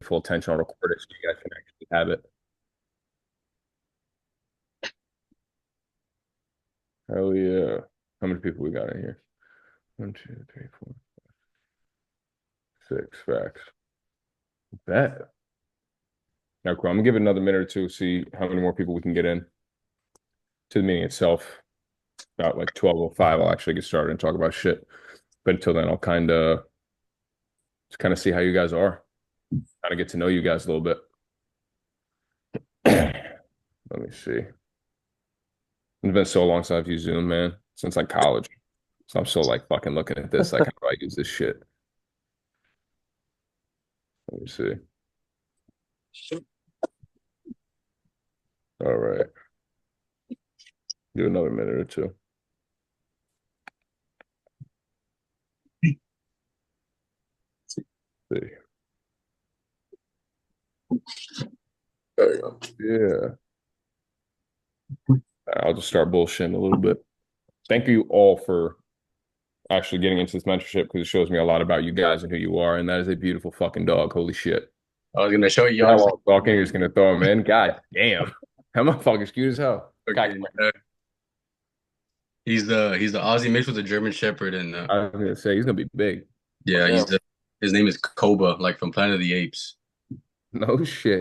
full attention. I'll record it so you guys can actually have it. Hell yeah. How many people we got in here? One, two, three, four, six. Facts. Bet. Now, cool. I'm gonna give it another minute or two, see how many more people we can get in to the meeting itself. About like 12:05, I'll actually get started and talk about shit. But until then, I'll kind of see how you guys are. Kind of get to know you guys a little bit. Let me see. It's been so long since I've used Zoom, man, since like college. So I'm still like fucking looking at this. Like, how do I use this shit? Let me see. All right. Do another minute or two. See. There you go. Yeah. I'll just start bullshitting a little bit. Thank you all for actually getting into this mentorship because it shows me a lot about you guys and who you are. And that is a beautiful fucking dog. Holy shit. I was gonna show you. Yeah, I'm just while I'm talking, you're just gonna throw him in. God damn. That motherfucker's cute as hell. God, okay. He's the Aussie mixed with a German Shepherd, and I was gonna say he's gonna be big. yeah, Yeah. his name is Koba, like from Planet of the Apes. No shit.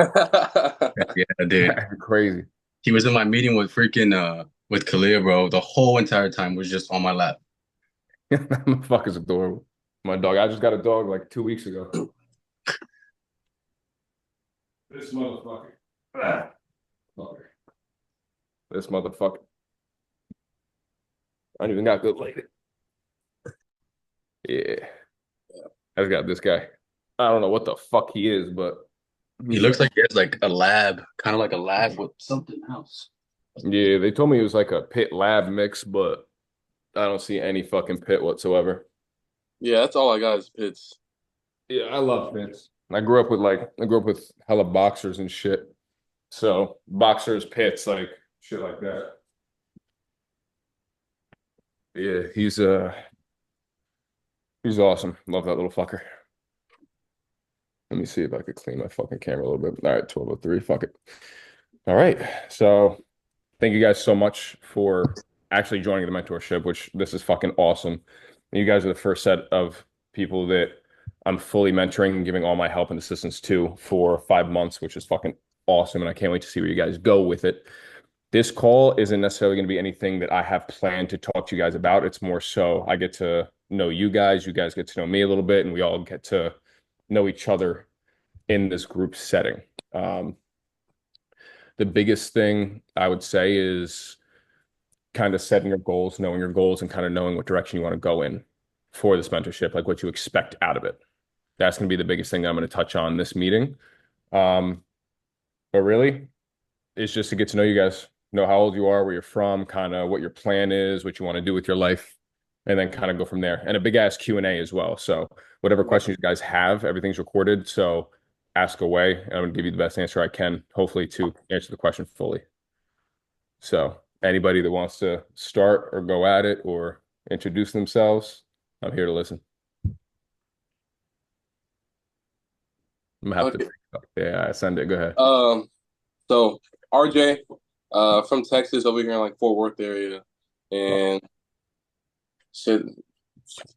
Yeah, dude. That's crazy. He was in my meeting with freaking with Kalia, bro. The whole entire time was just on my lap. That motherfucker's adorable. My dog. I just got a dog like 2 weeks ago. This motherfucker. Ah, fucker. This motherfucker. I don't even got good lighting. Yeah. I've got this guy. I don't know what the fuck he is, but He he's looks like he has like a lab, kind of like a lab with something else. yeah, they told me it was like a pit lab mix, but I don't see any fucking pit whatsoever. Yeah, that's all I got is pits. Yeah, I love pits. I grew up with hella boxers and shit. So boxers, pits, like shit like that. Yeah, he's awesome. Love that little fucker. Let me see if I could clean my fucking camera a little bit. All right, 12:03. Fuck it. All right. So thank you guys so much for actually joining the mentorship, which this is fucking awesome. You guys are the first set of people that I'm fully mentoring and giving all my help and assistance to for 5 months, which is fucking awesome. And I can't wait to see where you guys go with it. This call isn't necessarily going to be anything that I have planned to talk to you guys about. It's more so I get to know you guys get to know me a little bit, and we all get to know each other in this group setting. Um, the biggest thing I would say is kind of setting your goals, knowing your goals, and kind of knowing what direction you want to go in for this mentorship, like what you expect out of it. That's going to be the biggest thing that I'm going to touch on this meeting. Um, but really, it's just to get to know you guys, know how old you are, where you're from, kind of what your plan is, what you want to do with your life, and then kind of go from there. And a big ass Q&A as well. So whatever questions you guys have, everything's recorded. So ask away. I'm going to give you the best answer I can, hopefully to answer the question fully. So anybody that wants to start or go at it or introduce themselves, I'm here to listen. I'm gonna have to. Okay. Yeah, send it. Go ahead. So RJ, from Texas over here in like Fort Worth area, Oh, and shit,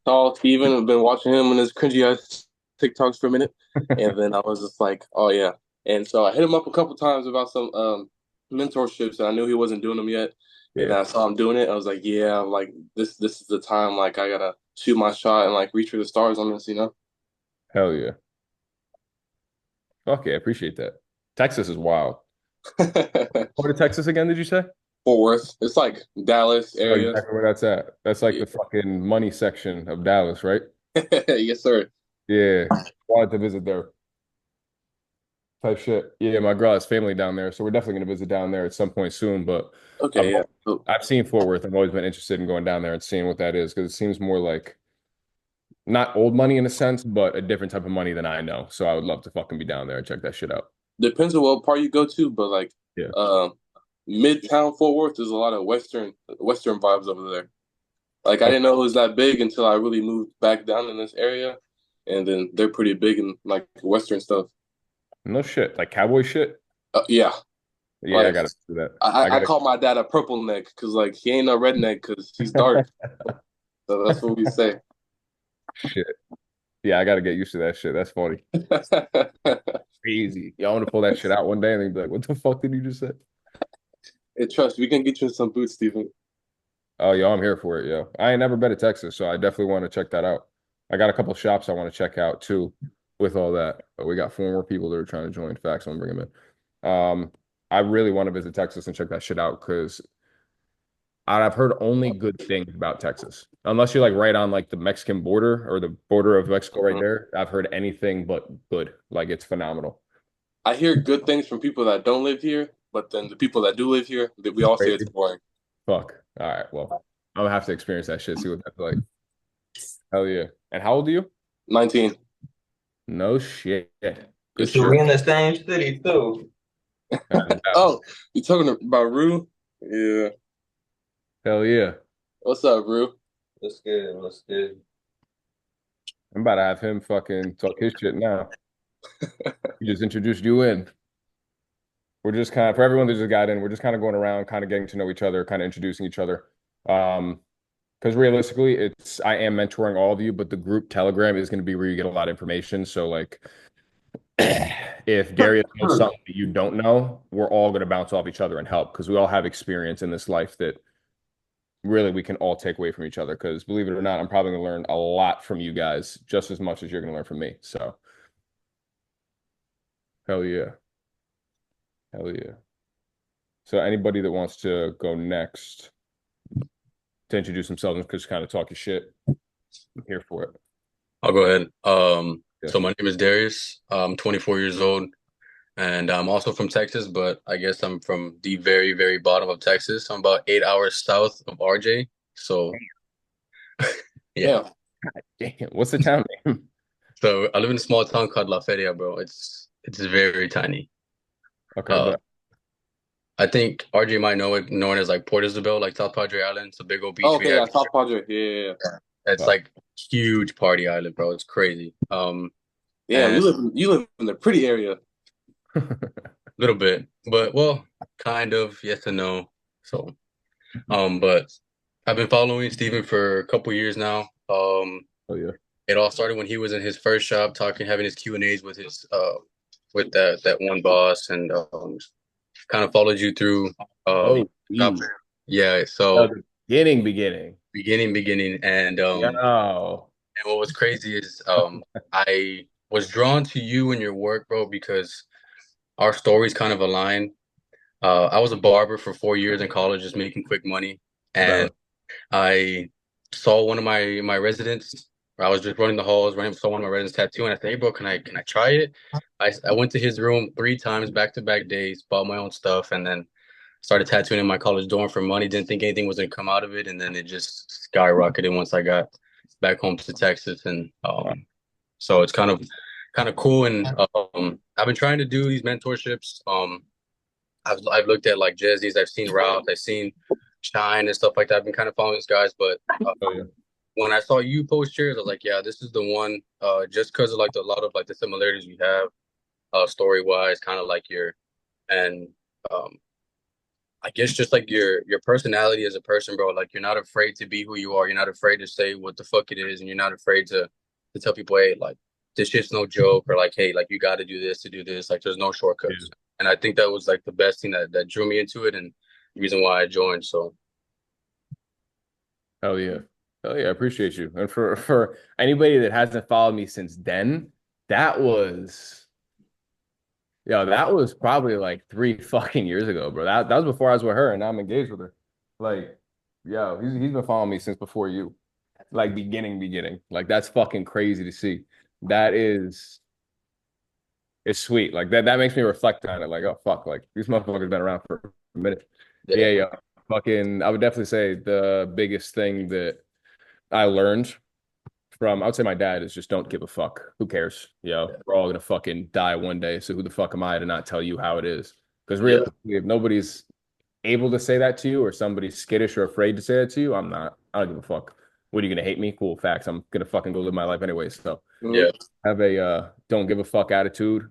saw Steven. I've been watching him and his cringy ass TikToks for a minute, and then I was just like, oh yeah. And so I hit him up a couple times about some mentorships, and I knew he wasn't doing them yet. And yeah. I saw him doing it. I was like, yeah, like this is the time. Like I gotta shoot my shot and like reach for the stars on this, you know. Hell yeah. Okay, I appreciate that. Texas is wild. Fort What to Texas again, did you say? Worth. It's like Dallas Oh, area. exactly where that's at. That's like Yeah. the fucking money section of Dallas, right? Yes, sir. Yeah. Wanted to visit there type shit. Yeah, my girl has family down there, so we're definitely gonna visit down there at some point soon. But I've Okay, yeah. So I've seen Fort Worth. I've always been interested in going down there and seeing what that is because it seems more like not old money in a sense, but a different type of money than I know. So I would love to fucking be down there and check that shit out. depends on what part you go to, but like Yeah. um Midtown Fort Worth, there's a lot of Western vibes over there. Like I Okay. didn't know it was that big until I really moved back down in this area, and then they're pretty big in like Western stuff. No shit. Like cowboy shit? Yeah, Yeah, I like gotta do that. I I gotta call my dad a purple neck because like he ain't no redneck because he's dark. So that's what we say. shit. Yeah, I gotta get used to that shit. That's funny. Crazy. Y'all want to pull that shit out one day and then be like, what the fuck did you just say? Hey, trust we can get you in some boots, Steven. Oh, yo, I'm here for it, yo. I ain't never been to Texas, so I definitely want to check that out. I got a couple shops I want to check out too with all that. But we got 4 more people that are trying to join. Facts, I'm bringing them in. I really want to visit Texas and check that shit out because I've heard only good things about Texas. Unless you're like right on like the Mexican border or the border of Mexico right there. I've heard anything but good. Like it's phenomenal. I hear good things from people that don't live here, but then the people that do live here, that we all say it's Crazy. boring. Fuck. All right. Well, I'm gonna have to experience that shit, see what that's like. Hell yeah. And how old are you? 19. No shit. Good So we shit. in the same city too. Oh, you talking about Rue? Yeah. Hell yeah. What's up, Rue? What's good? What's good? I'm about to have him fucking talk his shit now. He just introduced you in. We're just kind of, for everyone that just got in, we're just kind of going around, kind of getting to know each other, kind of introducing each other. Because realistically, I am mentoring all of you, but the group Telegram is going to be where you get a lot of information. So like if Darius knows something that you don't know, we're all going to bounce off each other and help because we all have experience in this life that really we can all take away from each other. Because believe it or not, I'm probably going to learn a lot from you guys just as much as you're going to learn from me. So hell yeah. Hell yeah. So anybody that wants to go next to introduce themselves and just kind of talk your shit, I'm here for it. I'll go ahead. Yeah. So my name is Darius. I'm 24 years old, and I'm also from Texas, but I guess I'm from the very, very bottom of Texas. I'm about 8 hours south of RJ. So yeah. Yeah. Damn. What's the town name? So I live in a small town called La Feria, bro. It's very tiny. Okay, Uh, but I think RJ might know it, known as like Port Isabel, like South Padre Island. It's a big old Oh, beach we okay, have. yeah, South Padre. Yeah. It's uh, like huge party island, bro. It's crazy. Yeah, And you live in the pretty area. a little bit, but well, kind of yes and no. So, but I've been following Steven for a couple years now. oh yeah. It all started when he was in his first shop, having his Q&As with his with that one boss, and kind of followed you through Oh, shop. geez. Yeah. Oh, So the beginning. beginning, Yo. and what was crazy is I was drawn to you and your work, bro, because our stories kind of align. I was a barber for 4 years in college, just making quick money, and Bro. I saw one of my residents. I was just running the halls, saw one of my residents tattoo, and I said, "Hey, bro, can I try it?" I went to his room 3 times, back-to-back days, bought my own stuff, and then started tattooing in my college dorm for money. Didn't think anything was gonna come out of it, and then it just skyrocketed once I got back home to Texas, and so it's kind of cool. And I've been trying to do these mentorships. I've looked at like Jezzy's, I've seen Ralph, I've seen Shine and stuff like that. I've been kind of following these guys, but Oh yeah. when I saw you post yours, I was like, yeah, this is the one. Just because of like a lot of like the similarities we have, story wise, kind of like and um, I guess just like your personality as a person, bro. Like you're not afraid to be who you are. You're not afraid to say what the fuck it is, and you're not afraid to tell people, hey, like this shit's no joke, or like, hey, like you got to do this to do this. Like there's no Yeah. shortcuts. And I think that was like the best thing that drew me into it, and the reason why I joined. So Hell yeah. Hell yeah. I appreciate you. And for anybody that hasn't followed me since then, that was that was probably like 3 fucking years ago, bro. That was before I was with her and now I'm engaged with her. Like, he's been following me since before you. Like beginning. Like that's fucking crazy to see. That is it's sweet. Like that makes me reflect on it. Like, oh fuck, like these motherfuckers been around for a minute. yeah, Yeah. Fucking I would definitely say the biggest thing that I learned from I would say my dad is just don't give a fuck. Who cares? We're all gonna fucking die one day. So who the fuck am I to not tell you how it is? Because yeah, realistically, if nobody's able to say that to you or somebody's skittish or afraid to say that to you, I'm not. I don't give a fuck. What are you gonna hate me? Cool. Facts. I'm gonna fucking go live my life anyway. So Mhm. yeah, have a don't give a fuck attitude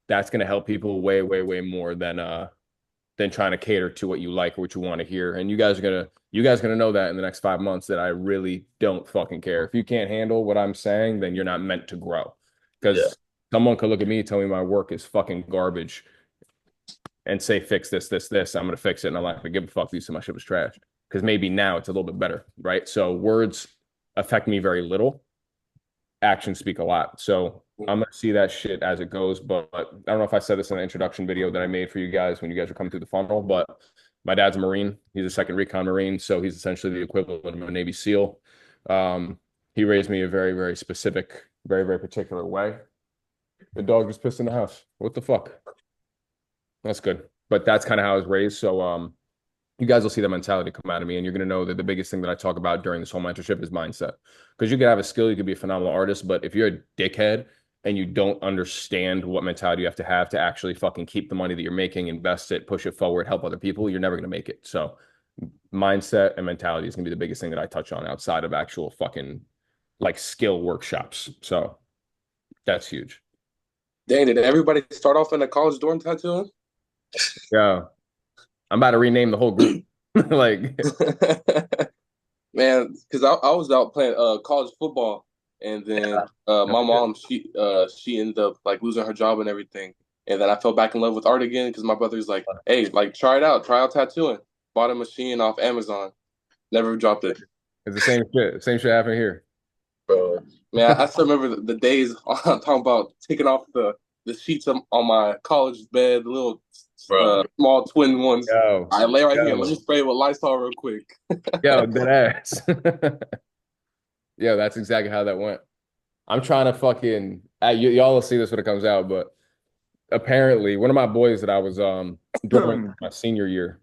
that's going to help people way, way, way more than trying to cater to what you like or what you want to hear. And you guys gonna know that in the next 5 months that I really don't fucking care. If you can't handle what I'm saying, then you're not meant to grow. Yeah. Because someone could look at me, tell me my work is fucking garbage, and say fix this, this, this. I'm gonna fix it, and I'm not gonna give a fuck. These so my shit was trash. Because maybe now it's a little bit better, right? So words affect me very little. Actions speak a lot. So I'm gonna see that shit as it goes. But I don't know if I said this in an introduction video that I made for you guys when you guys were coming through the funnel. But my dad's a Marine. He's a second recon Marine, so he's essentially the equivalent of a Navy SEAL. He raised me a very, very specific, very, very particular way. The dog just pissed in the house. What the fuck? That's good. But that's kind of how I was raised. So you guys will see that mentality come out of me, and you're going to know that the biggest thing that I talk about during this whole mentorship is mindset. Because you could have a skill, you could be a phenomenal artist, but if you're a dickhead and you don't understand what mentality you have to actually fucking keep the money that you're making, invest it, push it forward, help other people, you're never going to make it. So mindset and mentality is going to be the biggest thing that I touch on outside of actual fucking like skill workshops. So that's huge. Dang, did everybody start off in a college dorm tattooing? Yeah. I'm about to rename the whole group. Like, Man, because I was out playing college football, and then my mom she ended up like losing her job and everything, and then I fell back in love with art again because my brother's like, hey, like try out tattooing. Bought a machine off Amazon, never dropped it. it's the same shit. Same shit happened here. Bro, man, I still remember the days I'm talking about taking off the sheets on my college bed, the little small twin ones. Yo, I lay right yo. here. Let me spray it with Lysol real quick. Yo, dead ass. Yo, that's exactly how that went. I'm trying to fucking y'all will see this when it comes out, but apparently one of my boys that I was during my senior year,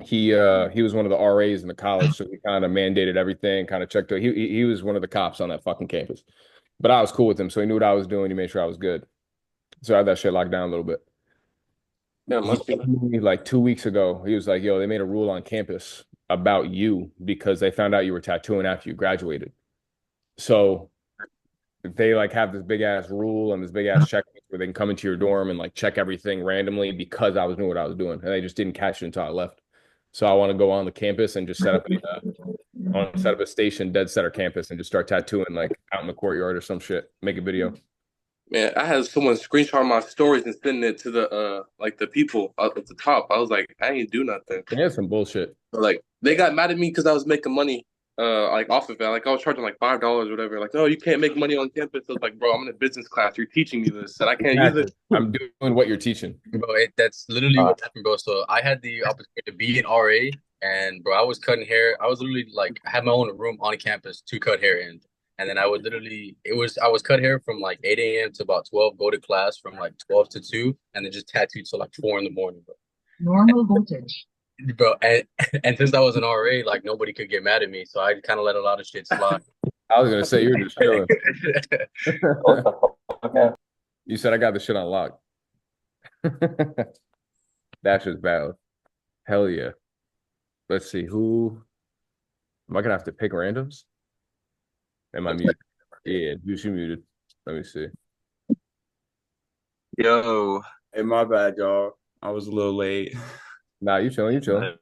he was one of the RAs in the college, so he kind of mandated everything, kind of checked it. He was one of the cops on that fucking campus. But I was cool with him, so he knew what I was doing. He made sure I was good. So I had that shit locked down a little bit. Yeah, must be. Like 2 weeks ago, he was like, "Yo, they made a rule on campus about you because they found out you were tattooing after you graduated. So they like have this big ass rule and this big ass checklist where they can come into your dorm and like check everything randomly because I was doing what I was doing, and they just didn't catch it until I left. So I want to go on the campus and just I want to set up a station, dead center campus, and just start tattooing like out in the courtyard or some shit. Make a video. Man, I had someone screenshot my stories and send it to the like the people at the top. I was like, I ain't do nothing. Yeah, some bullshit. But, like they got mad at me because I was making money like off of it. Like I was charging like $5 or whatever. Like, no, you can't make money on campus. I was like, bro, I'm in a business class. You're teaching me this, and I can't use it. I'm doing what you're teaching. Bro, that's literally what happened, bro. So I had the opportunity to be an RA, and bro, I was cutting hair. I was literally like, I had my own room on campus to cut hair in, and then I would literally, I was cut hair from like 8 a.m. to about 12, go to class from like 12 to 2, and then just tattooed till like 4 in the morning, bro. Normal voltage. Bro, and since I was an RA, like nobody could get mad at me, so I kind of let a lot of shit slide. I was gonna say you're just chilling. Okay. You said I got the shit on lock. That's just bad. Hell yeah. Let's see who am I gonna have to pick randoms? Am I muted? Yeah, you should muted. Let me see. Yo, hey, my bad, y'all. I was a little late. Nah, you chilling, you chilling.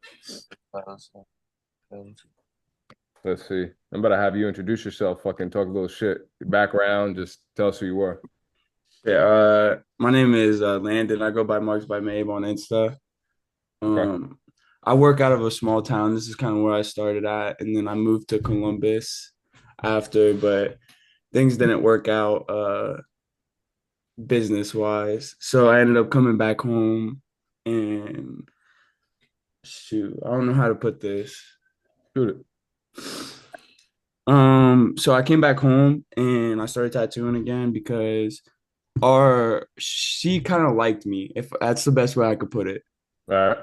Let's see. I'm about to have you introduce yourself, fucking talk a little shit. Your background, just tell us who you are. Yeah, my name is Landon. I go by Marks by Mabe on Insta. Okay. I work out of a small town. This is kind of where I started at, and then I moved to Columbus after, but things didn't work out business wise. So I ended up coming back home and shoot, I don't know how to put this. Shoot it. So I came back home and I started tattooing again because she kind of liked me, if that's the best way I could put it. All right.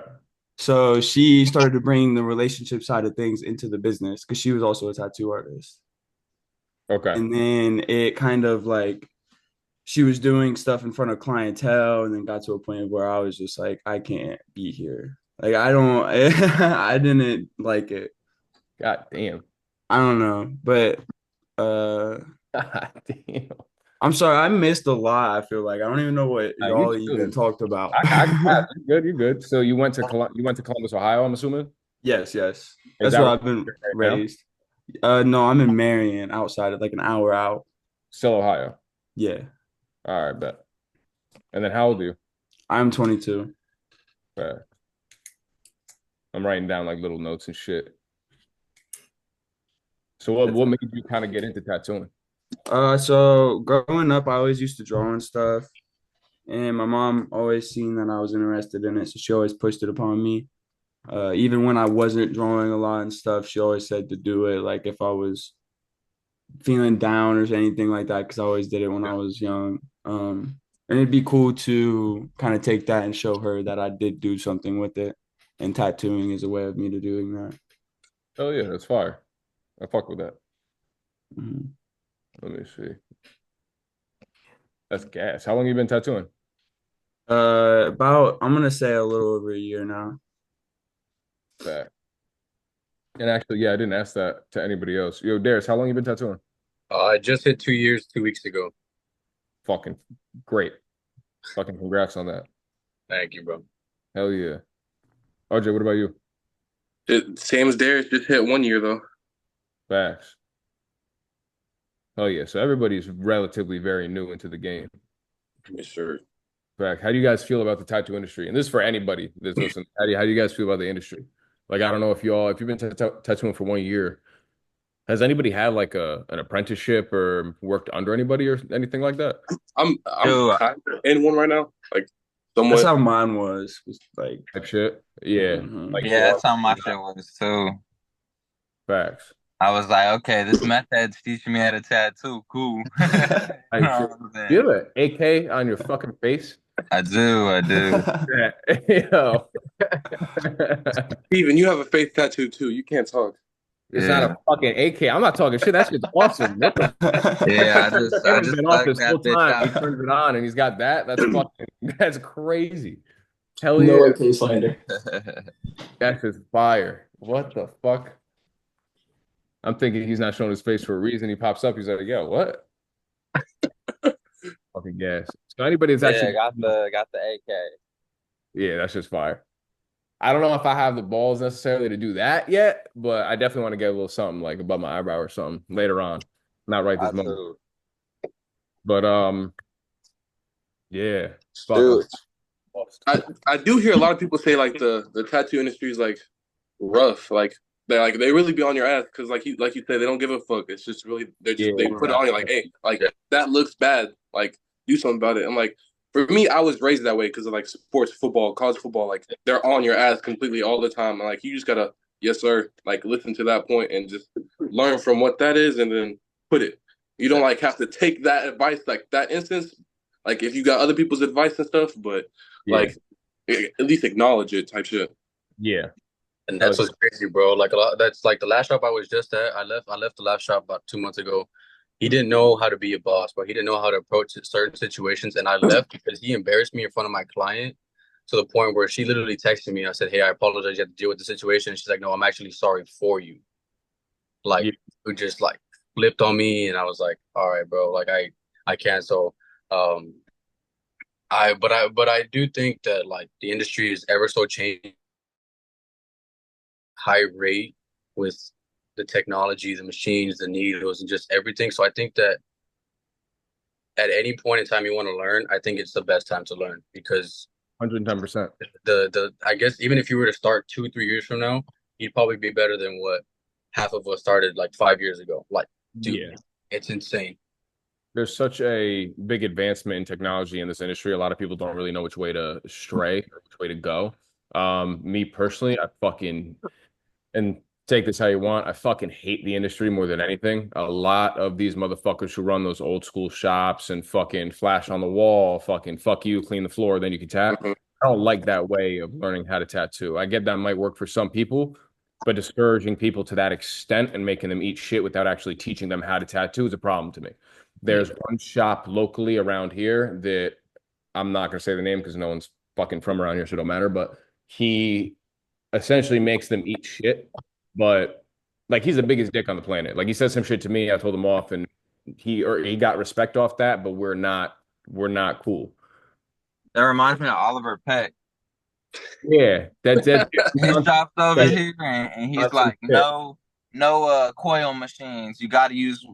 So she started to bring the relationship side of things into the business because she was also a tattoo artist. Okay. And then it kind of like she was doing stuff in front of clientele and then got to a point where I was just like, I can't be here. Like I didn't like it. God damn. I don't know, but God damn. I'm sorry, I missed a lot. I feel like I don't even know what Nah, y'all you even good. talked about. You're good. You're good. So you went to Columbus, Ohio, I'm assuming? Yes, yes. Is That's that where where I've been you're right now? raised. No, I'm in Marion, outside of like an hour out. Still Ohio. Yeah, All right, bet. And then how old are you? I'm 22. Bet. I'm writing down like little notes and shit. So what made you kind of get into tattooing? So growing up, I always used to draw and stuff, and my mom always seen that I was interested in it, so she always pushed it upon me. Even when I wasn't drawing a lot and stuff, she always said to do it. Like if I was feeling down or anything like that, because I always did it when I was young. And it'd be cool to kind of take that and show her that I did do something with it. And tattooing is a way of me to doing that. Oh yeah, that's fire. I fuck with that. Mhm. Let me see. That's gas. How long you been tattooing? About I'm gonna say a little over a year now. Bet. And actually, yeah, I didn't ask that to anybody else. Yo, Darius, how long you been tattooing? I just hit 2 years 2 weeks ago. Fucking great. Fucking congrats on that. Thank you, bro. Hell yeah. RJ, what about you? Same as Darius, just hit 1 year though. Facts. Oh yeah. So everybody's relatively very new into the game. Yes, sir. Fact. How do you guys feel about the tattoo industry? And this is for anybody that's listening. How do you guys feel about the industry? Like, I don't know if if you've been tattooing for 1 year, has anybody had like an apprenticeship or worked under anybody or anything like that? I'm Yo, kind of in one right now, like That's somewhat. how mine was like. Type shit. Yeah. Mhm. Like yeah, that's how my shit was too. facts. I was like, okay, this meth head's teaching me how to tattoo. Cool. You know Type shit. what I'm saying? You have an AK on your fucking face? I do, I do. Yeah. Yo. Steven, you have a face tattoo too. You can't talk. It's not Yeah. a fucking AK. I'm not talking shit. That shit's awesome. What the Yeah, I David's just been off thugged this whole that bitch time. He out. turns it on and he's got that. That's fucking that's crazy. Hell No yeah. AK slander. That's just fire. What the fuck? I'm thinking he's not showing his face for a reason. He pops up. He's like, yo, what? Fucking gas. So anybody that's Yeah, actually got the AK. yeah, that's just fire. I don't know if I have the balls necessarily to do that yet, but I definitely want to get a little something like above my eyebrow or something later on. Not right this I moment. too. But yeah. Fuck, Dude, I do hear a lot of people say like the tattoo industry is like rough. Like they really be on your ass because like you said they don't give a fuck. It's just really yeah. they put it on you like, hey, like that looks bad. Like do something about it. I'm like, for me, I was raised that way because of like sports, football, college football. Like they're on your ass completely all the time. And like you just gotta, yes sir, like listen to that point and just learn from what that is and then put it. You don't like have to take that advice like that instance. Like if you got other people's advice and stuff, but Yeah. like at least acknowledge it type shit. Yeah. And that's what's crazy, bro. Like a lot. That's like the last shop I was just at. I left the last shop about 2 months ago. He didn't know how to be a boss, but he didn't know how to approach certain situations. And I left because he embarrassed me in front of my client to the point where she literally texted me. I said, "Hey, I apologize. You have to deal with the situation." She's like, "No, I'm actually sorry for you." Like, Yeah. who just like flipped on me, and I was like, "All right, bro. Like, I can't." So, um, but I do think that like the industry is ever so changing high rate with the technology, the machines, the needles, and just everything. So I think that at any point in time you want to learn, I think it's the best time to learn because 110%. the I guess even if you were to start 2 3 years from now, you'd probably be better than what half of us started like 5 years ago. Like, dude, Yeah. it's insane. There's such a big advancement in technology in this industry. A lot of people don't really know which way to stray or which way to go. Me personally, I fucking and take this how you want. I fucking hate the industry more than anything. A lot of these motherfuckers who run those old school shops and fucking flash on the wall, fucking fuck you, clean the floor, then you can tap. Mhm. I don't like that way of learning how to tattoo. I get that might work for some people, but discouraging people to that extent and making them eat shit without actually teaching them how to tattoo is a problem to me. There's one shop locally around here that I'm not gonna say the name because no one's fucking from around here, so it don't matter, but he essentially makes them eat shit, but like he's the biggest dick on the planet. Like he said some shit to me, I told him off, and he got respect off that, but we're not cool. That reminds me of Oliver Peck. Yeah, that's He stops over That's here and he's some like, shit. no coil machines. You got to use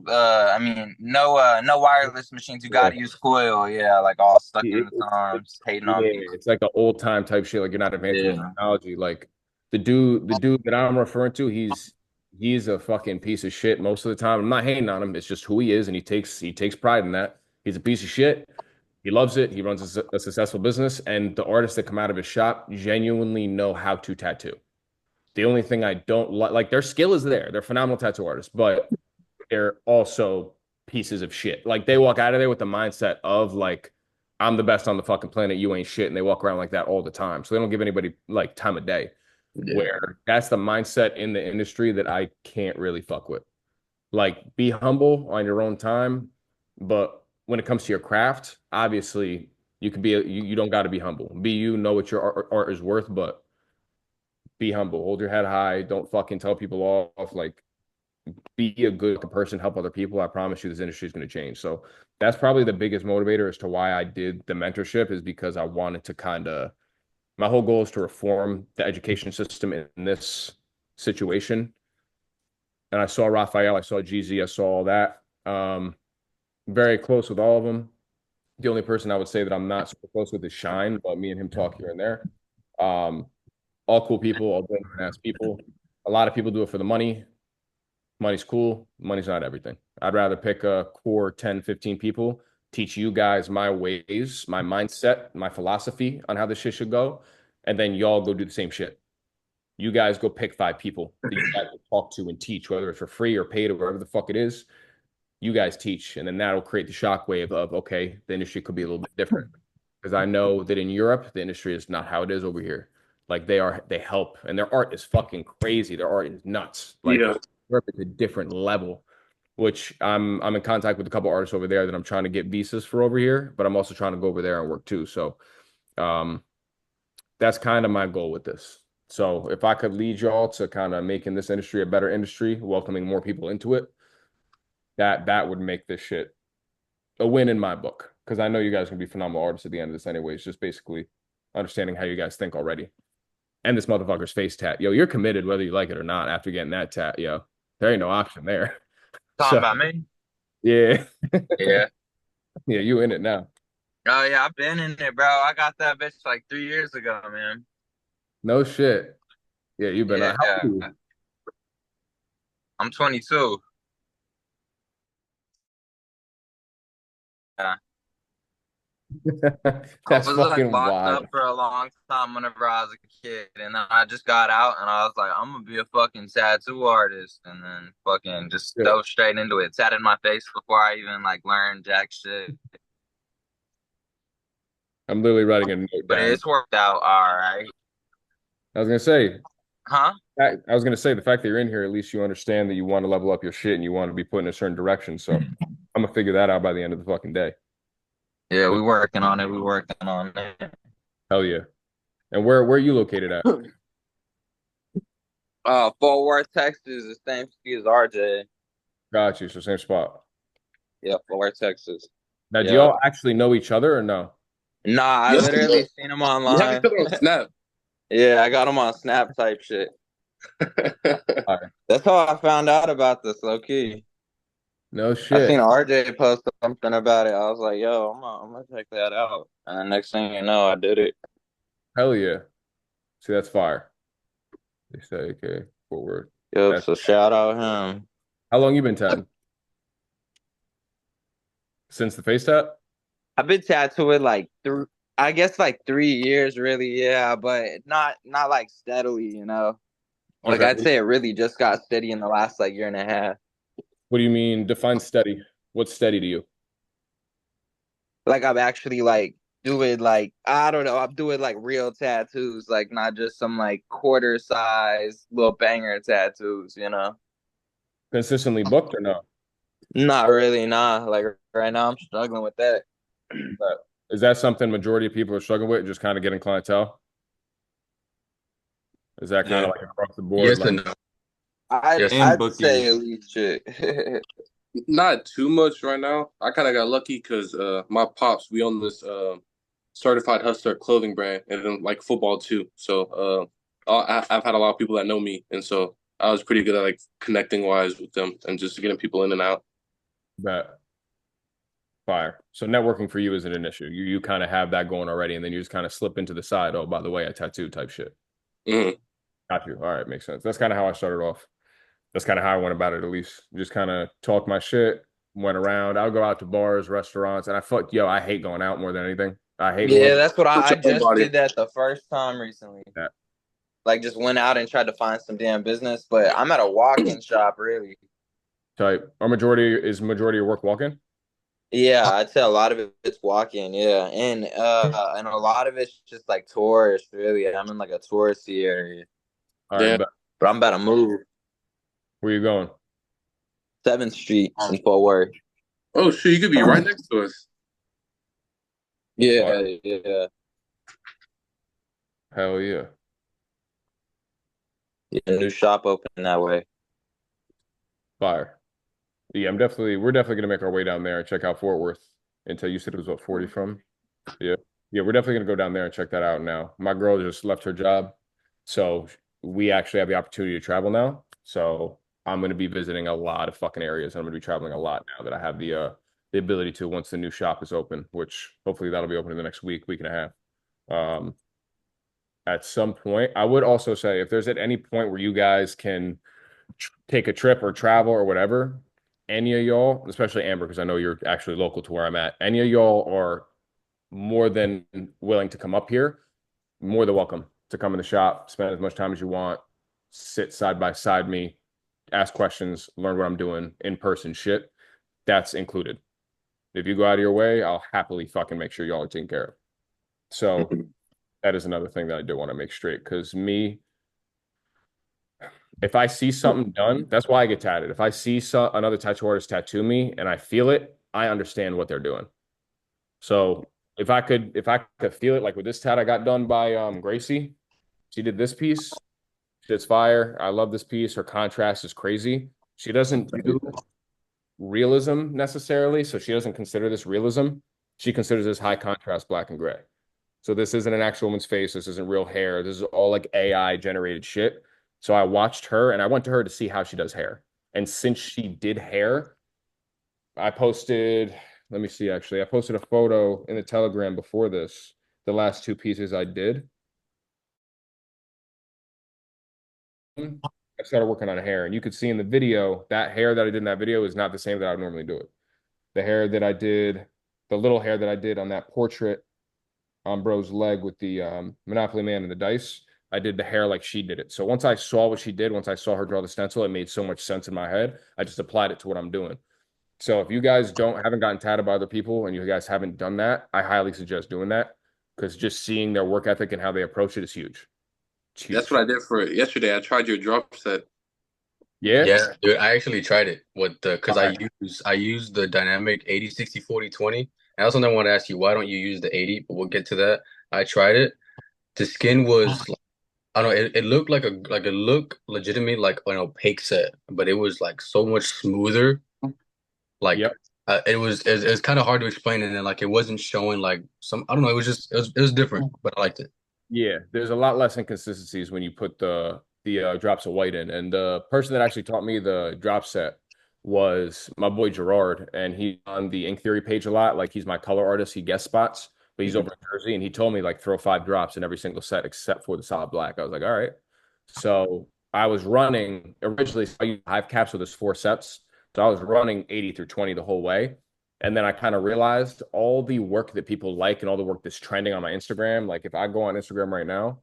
no wireless machines. You got Yeah. to use coil. Yeah, like all stuck in his arms, It's hating yeah, on people. it's like an old time type shit. Like you're not advancing the Yeah. technology. Like the dude that I'm referring to, he's a fucking piece of shit most of the time. I'm not hating on him. It's just who he is, and he takes pride in that. He's a piece of shit. He loves it. He runs a successful business, and the artists that come out of his shop genuinely know how to tattoo. The only thing I don't like their skill is there. They're phenomenal tattoo artists, but they're also pieces of shit. Like they walk out of there with the mindset of like, I'm the best on the fucking planet, you ain't shit. And they walk around like that all the time. So they don't give anybody like time of day. Yeah. Where that's the mindset in the industry that I can't really fuck with. Like be humble on your own time, but when it comes to your craft, obviously you can be you don't got to be humble. Be you, know what your art is worth, but be humble. Hold your head high. Don't fucking tell people off. Like be a good person, help other people. I promise you this industry is going to change. So that's probably the biggest motivator as to why I did the mentorship is because I wanted to kind of my whole goal is to reform the education system in this situation. And I saw Raphael, I saw GZ, I saw all that. Very close with all of them. The only person I would say that I'm not super close with is Shine, but me and him talk here and there. Um, all cool people, all good ass people. A lot of people do it for the money. Money's cool. Money's not everything. I'd rather pick a core 10, 15 people, teach you guys my ways, my mindset, my philosophy on how this shit should go, and then y'all go do the same shit. You guys go pick 5 people that you guys will talk to and teach, whether it's for free or paid or whatever the fuck it is. You guys teach, and then that'll create the shockwave of, okay, the industry could be a little bit different. Because I know that in Europe, the industry is not how it is over here. Like they help, and their art is fucking crazy. Their art is nuts. Like Yeah. Europe is a different level, which I'm in contact with a couple artists over there that I'm trying to get visas for over here, but I'm also trying to go over there and work too. So um that's kind of my goal with this. So if I could lead y'all to kind of making this industry a better industry, welcoming more people into it, that would make this shit a win in my book. Because I know you guys can be phenomenal artists at the end of this anyway. It's just basically understanding how you guys think already. And this motherfucker's face tat. Yo, you're committed whether you like it or not after getting that tat, yo. There ain't no option there. Talking So, about me? yeah. Yeah. Yeah, you in it now. Oh yeah, I've been in it, bro. I got that bitch like 3 years ago, man. No shit. Yeah, you've been Yeah, how old are I'm 22. Yeah. you? I That's was like fucking locked up wild. for a long time whenever I was a kid, and then I just got out, and I was like, I'm gonna be a fucking tattoo artist, and then fucking just Yeah. dove straight into it. Tatted my face before I even like learned jack shit, I'm literally writing a note but down. it's worked out all right, I was gonna say, huh? I was gonna say the fact that you're in here, at least you understand that you want to level up your shit and you want to be put in a certain direction. So I'm gonna figure that out by the end of the fucking day. Yeah, we working on it. We working on it. Hell yeah. And where are you located at? Fort Worth, Texas, the same city as RJ. Got you. So same spot. Yeah, Fort Worth, Texas. Now, do Yeah. y'all actually know each other or no? Nah, I Yeah. literally seen him You have online. to on Snap. Yeah, I got him on Snap type shit. That's how I found out about this, low key. No I shit. seen RJ post something about it. I was like, yo, I'm gonna check that out. And the next thing you know, I did it. Hell yeah. See, that's fire. They say, okay, forward. Yep, That's so shout out him. how long you been tatting? Since the face tat? I've been tattooing like I guess like 3 years really, yeah, but not like steadily, you know. Like Okay. I'd say it really just got steady in the last like year and a half. What do you mean? Define steady. What's steady to you? Like I'm actually like doing like I don't know, I'm doing like real tattoos, like not just some like quarter size little banger tattoos, you know. Consistently booked or no? Not really, nah. Like right now I'm struggling with that. Is that something majority of people are struggling with? Just kind of getting clientele? Is that kind of Yeah. like across the board? Yes Like, and no. I'd, Yes. And I'd booking. say at least shit. Not too much right now. I kind of got lucky because my pops, we own this certified hustler clothing brand, and then like football too. So I've had a lot of people that know me, and so I was pretty good at like connecting wise with them and just getting people in and out. That fire. So networking for you isn't an issue. You kind of have that going already, and then you just kind of slip into the side. Oh, by the way, I tattoo type shit. Hmm. Got you. All right, makes sense. That's kind of how I started off. That's kind of how I went about it, at least. Just kind of talk my shit, went around. I'll go out to bars, restaurants, and I hate going out more than anything. I hate Yeah, going. that's what What's I your just body? did that the first time recently. Yeah. Like just went out and tried to find some damn business, but I'm at a walk-in shop really. Type. Our majority of work walking. Yeah, I'd say a lot of it's walking, yeah. And a lot of it's just like tourist, really. I'm in like a touristy area. All right, Damn. but But I'm about to move. where you going? 7th Street in Fort Worth. Oh shit, you could be right next to us. Yeah, yeah. Hell yeah. Yeah, new shop open that way. Fire. Yeah, we're definitely gonna make our way down there and check out Fort Worth until you said it was what 40 from. Yeah. Yeah, we're definitely gonna go down there and check that out now. My girl just left her job, so we actually have the opportunity to travel now. So I'm gonna be visiting a lot of fucking areas. I'm gonna be traveling a lot now that I have the ability to once the new shop is open, which hopefully that'll be open in the next week and a half. Um, at some point, I would also say if there's at any point where you guys can take a trip or travel or whatever, any of y'all, especially Amber, because I know you're actually local to where I'm at, any of y'all are more than willing to come up here, more than welcome to come in the shop, spend as much time as you want, sit side by side me, ask questions, learn what I'm doing, in person shit. That's included. If you go out of your way, I'll happily fucking make sure y'all are taken care of. So that is another thing that I do want to make straight because if I see something done, that's why I get tatted. If I see another tattoo artist tattoo me and I feel it, I understand what they're doing. So if I could feel it, like with this tat I got done by Gracie, she did this piece. Shit's fire. I love this piece. Her contrast is crazy. She doesn't do realism necessarily, so she doesn't consider this realism. She considers this high contrast black and gray. So this isn't an actual woman's face. This isn't real hair. This is all like AI generated shit. So I watched her and I went to her to see how she does hair. And since she did hair, I posted, let me see actually. I posted a photo in the Telegram before this, the last two pieces I did. I started working on hair, and you could see in the video that hair that I did in that video is not the same that I would normally do it. The hair that I did, the little hair that I did on that portrait on bro's leg with the Monopoly Man and the dice, I did the hair like she did it. So once I saw what she did, once I saw her draw the stencil, it made so much sense in my head. I just applied it to what I'm doing. So if you guys haven't gotten tatted by other people and you guys haven't done that, I highly suggest doing that because just seeing their work ethic and how they approach it is huge. It's huge. That's what I did for it yesterday. I tried your drop set. Yeah. Yeah, dude, I actually tried it with the because Alright. I use the dynamic 80 60 40 20. I also want to ask you why don't you use the 80, but we'll get to that. I tried it. The skin was I don't know, it looked like it looked legitimately like an opaque set, but it was like so much smoother. Like Yep. it was kind of hard to explain, and then like it wasn't showing like some I don't know, it was different, but I liked it. Yeah, there's a lot less inconsistencies when you put the drops of white in. And the person that actually taught me the drop set was my boy Gerard, and he's on the Ink Theory page a lot. Like he's my color artist. He guest spots, but he's over in Jersey, and he told me like throw 5 drops in every single set except for the solid black. I was like, all right. So I was running originally. So I used Hive caps, so there's 4 sets. So I was running 80 through 20 the whole way. And then I kind of realized all the work that people like and all the work that's trending on my Instagram. Like if I go on Instagram right now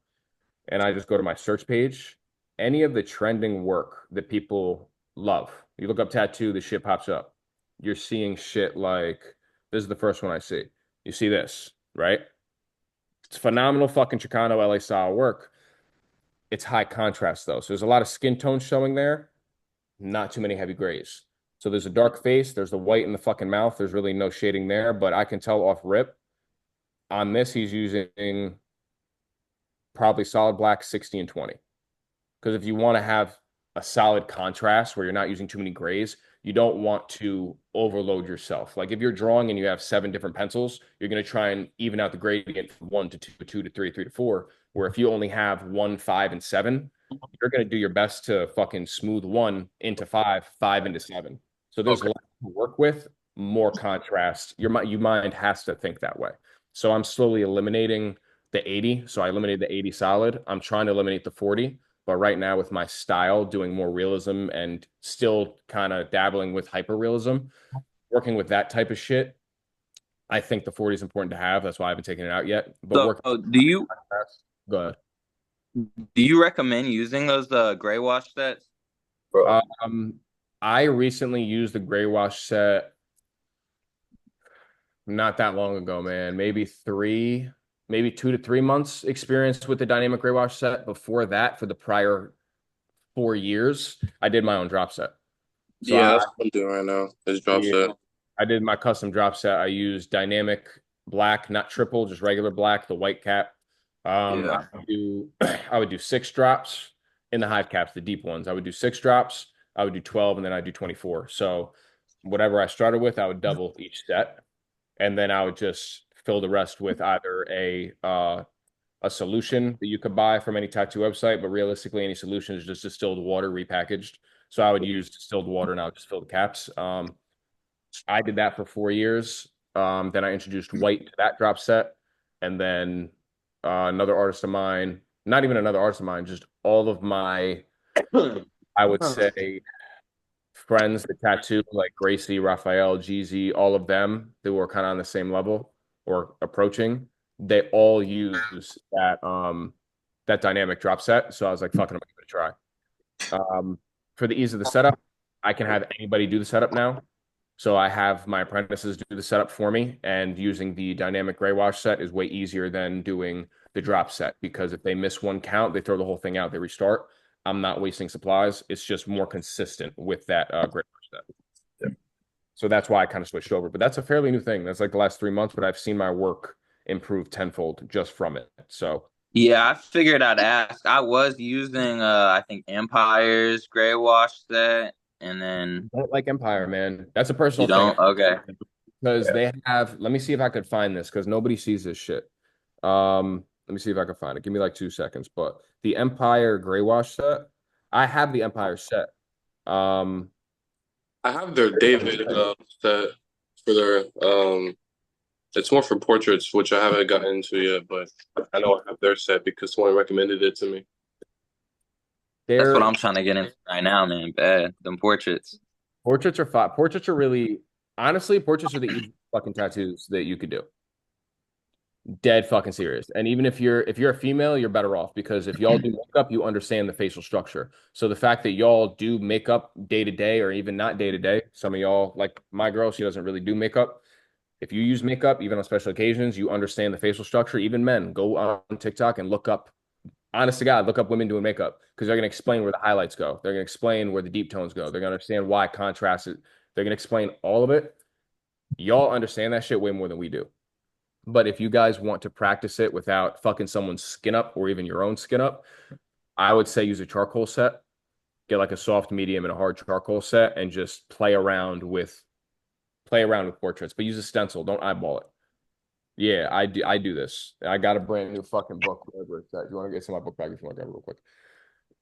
and I just go to my search page, any of the trending work that people love, you look up tattoo, the shit pops up. You're seeing shit like this is the first one I see. You see this, right? It's phenomenal fucking Chicano LA style work. It's high contrast though. So there's a lot of skin tone showing there, not too many heavy grays. So there's a dark face, there's the white in the fucking mouth. There's really no shading there, but I can tell off rip. On this, he's using probably solid black 60 and 20. Because if you want to have a solid contrast where you're not using too many grays, you don't want to overload yourself. Like if you're drawing and you have 7 different pencils, you're going to try and even out the gradient from 1 to 2, 2 to 3, 3 to 4. Where if you only have 1, 5, and 7, you're going to do your best to fucking smooth 1 into 5, 5 into 7. So there's less to work with, more contrast. Your mind has to think that way. So I'm slowly eliminating the 80. So I eliminated the 80 solid. I'm trying to eliminate the 40. But right now, with my style, doing more realism and still kind of dabbling with hyper realism, working with that type of shit, I think the 40 is important to have. That's why I haven't taken it out yet. But So do you go ahead. recommend using those gray wash sets? Bro, I recently used the gray wash set not that long ago, man. Maybe 2 to 3 months experience with the dynamic gray wash set. Before that, for the prior 4 years, I did my own drop set. So Yeah, that's what I'm doing right now. Is drop set. I did my custom drop set. I used dynamic black, not triple, just regular black, the white cap. Yeah. I would do 6 drops in the hive caps, the deep ones. I would do 6 drops. I would do 12, and then I'd do 24. So whatever I started with, I would double each set, and then I would just fill the rest with either a solution that you could buy from any tattoo website, but realistically, any solution is just distilled water repackaged. So I would use distilled water, and I would just fill the caps. I did that for 4 years. Then I introduced white to that drop set, and then another artist of mine, not even another artist of mine, just all of my, I would say, friends that tattoo, like Gracie, Raphael, Jeezy, all of them, they were kind of on the same level or approaching. They all use that dynamic drop set. So I was like, fucking, I'm gonna give it a try. For the ease of the setup, I can have anybody do the setup now. So I have my apprentices do the setup for me, and using the dynamic gray wash set is way easier than doing the drop set, because if they miss one count, they throw the whole thing out, they restart. I'm not wasting supplies. It's just more consistent with that gray wash set. Yeah. So that's why I kind of switched over. But that's a fairly new thing. That's like the last 3 months, but I've seen my work improve tenfold just from it. So Yeah, I figured I'd ask. I was using I think Empire's gray wash set, and then I don't like Empire, man. That's a personal you don't? thing. Okay. Because they have, let me see if I could find this, because nobody sees this shit. Let me see if I can find it. Give me like 2 seconds. But the Empire gray wash set, I have the Empire set. I have their David set for their it's more for portraits, which I haven't gotten into yet, but I know I have their set because someone recommended it to me. That's what I'm trying to get into right now, man. Bad. Them portraits. Portraits are fun. Portraits are really, honestly, portraits are the easiest fucking tattoos that you could do. Dead fucking serious. And even if you're a female, you're better off, because if y'all do makeup, you understand the facial structure. So the fact that y'all do makeup day to day, or even not day to day, some of y'all, like my girl, she doesn't really do makeup. If you use makeup, even on special occasions, you understand the facial structure. Even men, go on TikTok and look up, honest to God, look up women doing makeup, because they're going to explain where the highlights go. They're going to explain where the deep tones go. They're going to understand why contrast is. They're going to explain all of it. Y'all understand that shit way more than we do. But if you guys want to practice it without fucking someone's skin up, or even your own skin up, I would say use a charcoal set. Get like a soft, medium, and a hard charcoal set, and just play around with portraits. But use a stencil. Don't eyeball it. Yeah, I do this. I got a brand new fucking book, whatever it's at. You want to get some of my book bag if you want to grab it real quick.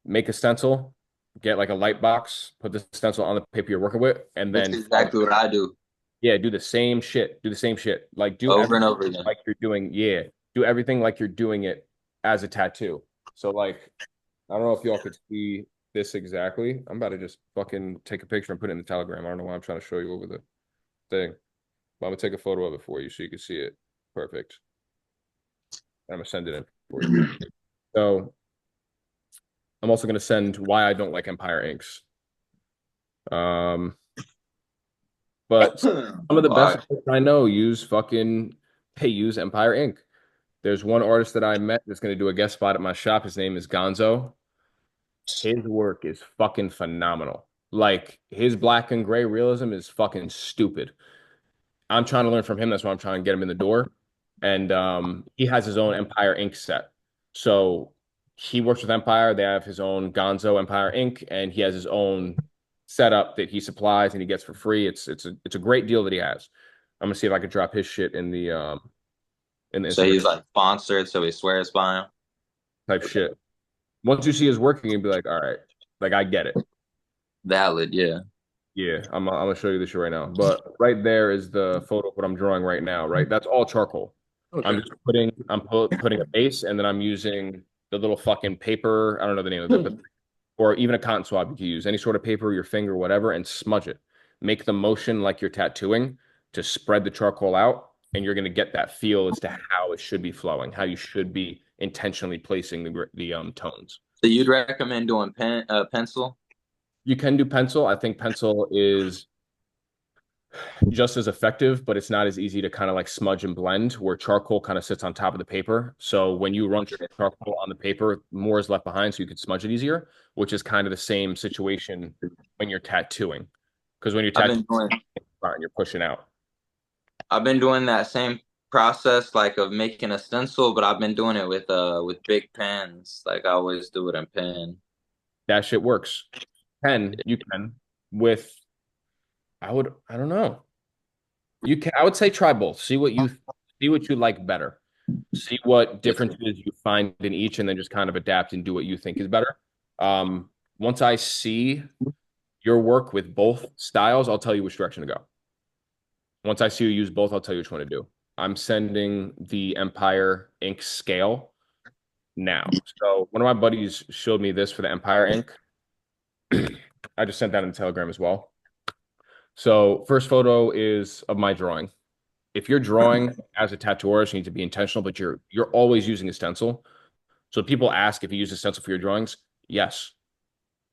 Make a stencil, get like a light box, put the stencil on the paper you're working with, and then That's exactly what I do. Yeah, do the same shit. Do the same shit. Like do Over and over again. like you're doing, yeah. Do everything like you're doing it as a tattoo. So like, I don't know if y'all could see this exactly. I'm about to just fucking take a picture and put it in the Telegram. I don't know why I'm trying to show you over the thing. But I'm gonna take a photo of it for you so you can see it. Perfect. I'm gonna send it in for you. So I'm also gonna send why I don't like Empire inks. But some of the best artists I know use Empire ink. There's one artist that I met that's going to do a guest spot at my shop. His name is Gonzo. His work is fucking phenomenal. Like, his black and gray realism is fucking stupid. I'm trying to learn from him. That's why I'm trying to get him in the door. And he has his own Empire ink set. So he works with Empire. They have his own Gonzo Empire ink, and he has his own setup that he supplies and he gets for free. It's a great deal that he has. I'm gonna see if I could drop his shit in the So Instagram he's like sponsored, so he swears by him. type shit. Once you see his work, you can be like, all right, like I get it. Valid, yeah. Yeah, I'm gonna show you this shit right now. But right there is the photo of what I'm drawing right now, right? That's all charcoal. I'm just putting a base and then I'm using the little fucking paper, I don't know the name of it, but or even a cotton swab you can use, any sort of paper, your finger, whatever, and smudge it. Make the motion like you're tattooing to spread the charcoal out, and you're gonna get that feel as to how it should be flowing, how you should be intentionally placing the tones. So you'd recommend doing pencil? You can do pencil. I think pencil is just as effective, but it's not as easy to kind of like smudge and blend where charcoal kind of sits on top of the paper. So when you run charcoal on the paper, more is left behind so you can smudge it easier, which is kind of the same situation when you're tattooing. Because when you're tattooing, you're pushing out. I've been doing that same process like of making a stencil, but I've been doing it with big pens. Like I always do it in pen. That shit works. Pen, you can with I don't know. You can I would say try both. See what you like better. See what differences you find in each and then just kind of adapt and do what you think is better. Once I see your work with both styles, I'll tell you which direction to go. Once I see you use both, I'll tell you which one to do. I'm sending the Empire ink scale now. So one of my buddies showed me this for the Empire ink. I just sent that in the Telegram as well. So first photo is of my drawing. If you're drawing as a tattooist, you need to be intentional, but you're always using a stencil. So people ask if you use a stencil for your drawings. Yes.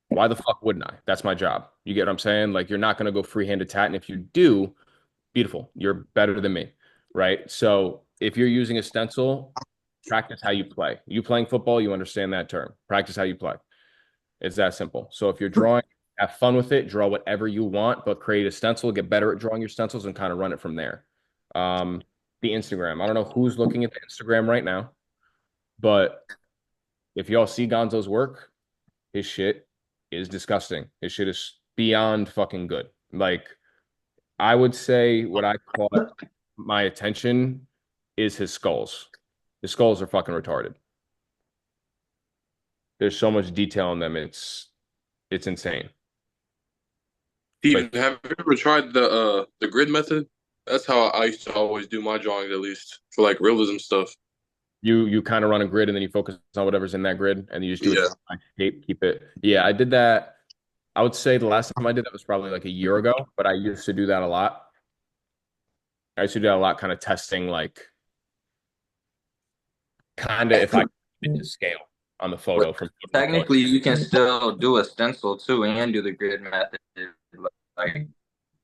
Why the fuck wouldn't I? That's my job. You get what I'm saying? Like you're not going to go freehand tat. And if you do, beautiful. You're better than me. Right. So if you're using a stencil, practice how you play. You playing football, you understand that term. Practice how you play. It's that simple. So if you're drawing, have fun with it, draw whatever you want, but create a stencil, get better at drawing your stencils and kind of run it from there. The Instagram. I don't know who's looking at the Instagram right now, but if y'all see Gonzo's work, his shit is disgusting. His shit is beyond fucking good. Like, I would say what I caught my attention is his skulls. His skulls are fucking retarded. There's so much detail in them. It's insane. Steven, have you ever tried the grid method? That's how I used to always do my drawings, at least for like realism stuff. You kind of run a grid and then you focus on whatever's in that grid and you just do Yeah. it by shape, keep it. Yeah, I did that. I would say the last time I did that was probably like a year ago, but I used to do that a lot. I used to do that a lot, kind of testing like kind of if I could scale on the photo from Technically, you can still do a stencil too and do the grid method. Like,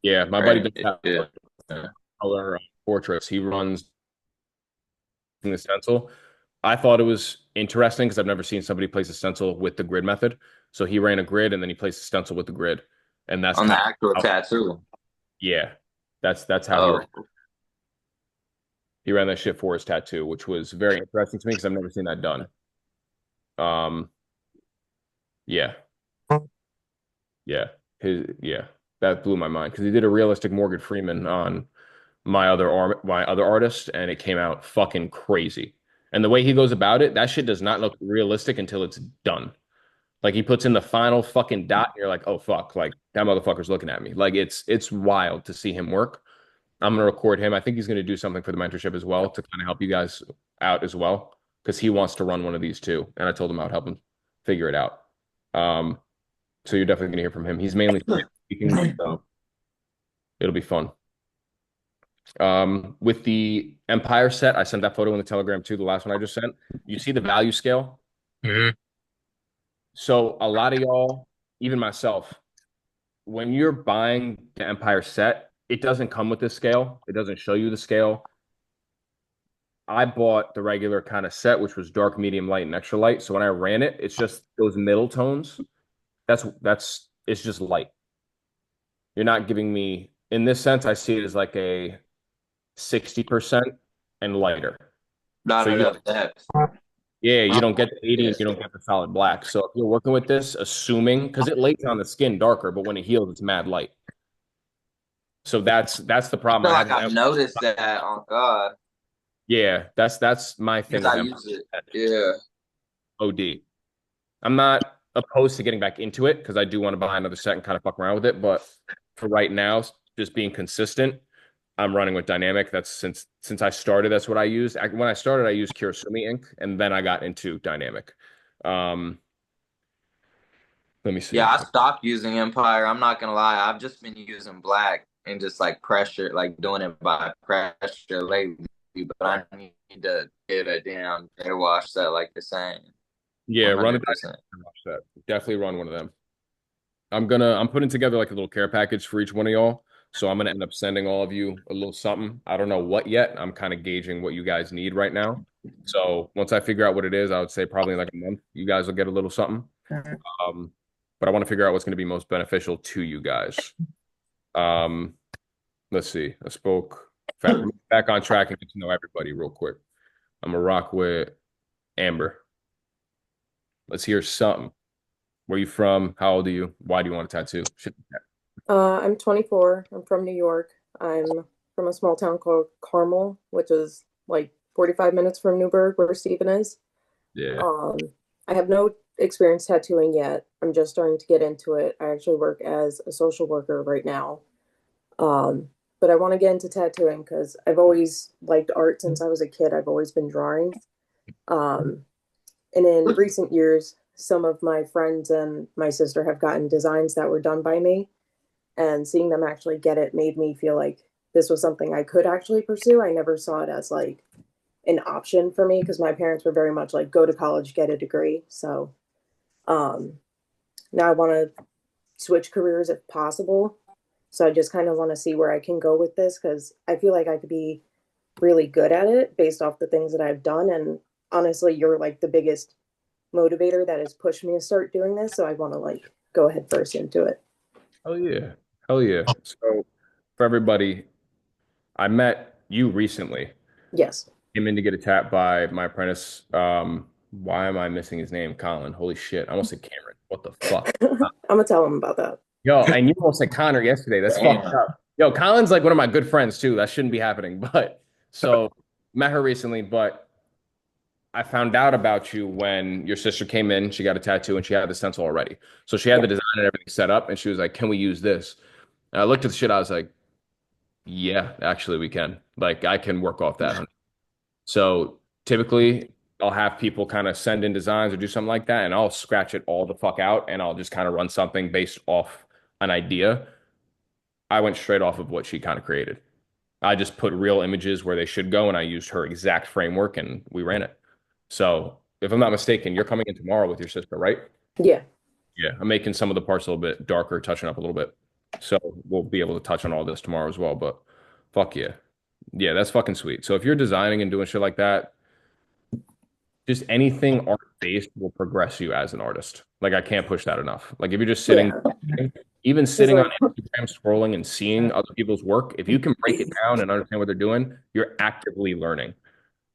yeah, my buddy right? does Yeah. that color portraits. He runs in the stencil. I thought it was interesting because I've never seen somebody place a stencil with the grid method. So he ran a grid and then he placed a stencil with the grid, and that's On the kind actual of- tattoo. yeah, that's how Oh, he ran that shit for his tattoo, which was very interesting to me because I've never seen that done. Yeah, yeah, that blew my mind because he did a realistic Morgan Freeman on my other artist, and it came out fucking crazy. And the way he goes about it, that shit does not look realistic until it's done. Like he puts in the final fucking dot, and you're like, oh fuck, like that motherfucker's looking at me. Like it's wild to see him work. I'm gonna record him. I think he's gonna do something for the mentorship as well to kind of help you guys out as well because he wants to run one of these too. And I told him I would help him figure it out. So you're definitely gonna hear from him. He's mainly speaking, so it'll be fun. With the Empire set, I sent that photo in the Telegram too, the last one I just sent. You see the value scale? Mhm. So a lot of y'all, even myself, when you're buying the Empire set, it doesn't come with this scale. It doesn't show you the scale. I bought the regular kind of set, which was dark, medium, light, and extra light. So when I ran it, it's just those middle tones. It's just light. You're not giving me, in this sense, I see it as like a 60% and lighter. not So you- enough depth. Yeah, you don't get the 80 and you don't get the solid black. So if you're working with this, assuming because it lays on the skin darker, but when it heals, it's mad light. So that's the I problem. feel I like haven't. I've noticed that. Oh God, Yeah, that's my thing because with I them. use it. Yeah. OD. I'm not opposed to getting back into it because I do want to buy another set and kind of fuck around with it. But for right now, just being consistent, I'm running with Dynamic. That's since I started, that's what I used. When I started, I used Kurosumi ink, and then I got into Dynamic. Um, let me see. Yeah, I stopped using Empire. I'm not gonna lie. I've just been using black and just like pressure, like doing it by pressure lately. But I need to get a damn air wash set like you're saying. Yeah, run a 100%. Dynamic set. Definitely run one of them. I'm putting together like a little care package for each one of y'all. So I'm gonna end up sending all of you a little something. I don't know what yet. I'm kind of gauging what you guys need right now. So once I figure out what it is, I would say probably in like a month, you guys will get a little something. Um, but I want to figure out what's going to be most beneficial to you guys. Um, let's see. I spoke back on track and get to know everybody real quick. I'm gonna rock with Amber. Let's hear something. Where you from? How old are you? Why do you want a tattoo? Shit. I'm 24. I'm from New York. I'm from a small town called Carmel, which is like 45 minutes from Newburgh, where Stephen is. Yeah. I have no experience tattooing yet. I'm just starting to get into it. I actually work as a social worker right now. But I want to get into tattooing because I've always liked art since I was a kid. I've always been drawing. And in recent years, some of my friends and my sister have gotten designs that were done by me. And seeing them actually get it made me feel like this was something I could actually pursue. I never saw it as like an option for me because my parents were very much like go to college, get a degree. So now I want to switch careers if possible. So I just kind of want to see where I can go with this because I feel like I could be really good at it based off the things that I've done. And honestly, you're like the biggest motivator that has pushed me to start doing this. So I want to like go ahead first into it. Hell yeah. Hell yeah. So for everybody, I met you recently. Yes. Came in to get a tap by my apprentice. Why am I missing his name? Colin. Holy shit. I almost said Cameron. What the fuck? I'm gonna tell him about that. Yo, and you almost said Connor yesterday. That's Damn. fucked up. Yo, Colin's like one of my good friends too. That shouldn't be happening. But so met her recently, but I found out about you when your sister came in. She got a tattoo and she had the stencil already. So she had the design and everything set up, and she was like, "Can we use this?" And I looked at the shit. I was like, "Yeah, actually, we can. Like, I can work off that." So typically, I'll have people kind of send in designs or do something like that, and I'll scratch it all the fuck out, and I'll just kind of run something based off an idea. I went straight off of what she kind of created. I just put real images where they should go, and I used her exact framework, and we ran it. So, if I'm not mistaken, you're coming in tomorrow with your sister, right? Yeah. Yeah, I'm making some of the parts a little bit darker, touching up a little bit. So we'll be able to touch on all this tomorrow as well. But fuck yeah. Yeah, that's fucking sweet. So if you're designing and doing shit like that, just anything art based will progress you as an artist. Like I can't push that enough. Like if you're just sitting, even sitting on Instagram scrolling and seeing other people's work, if you can break it down and understand what they're doing, you're actively learning.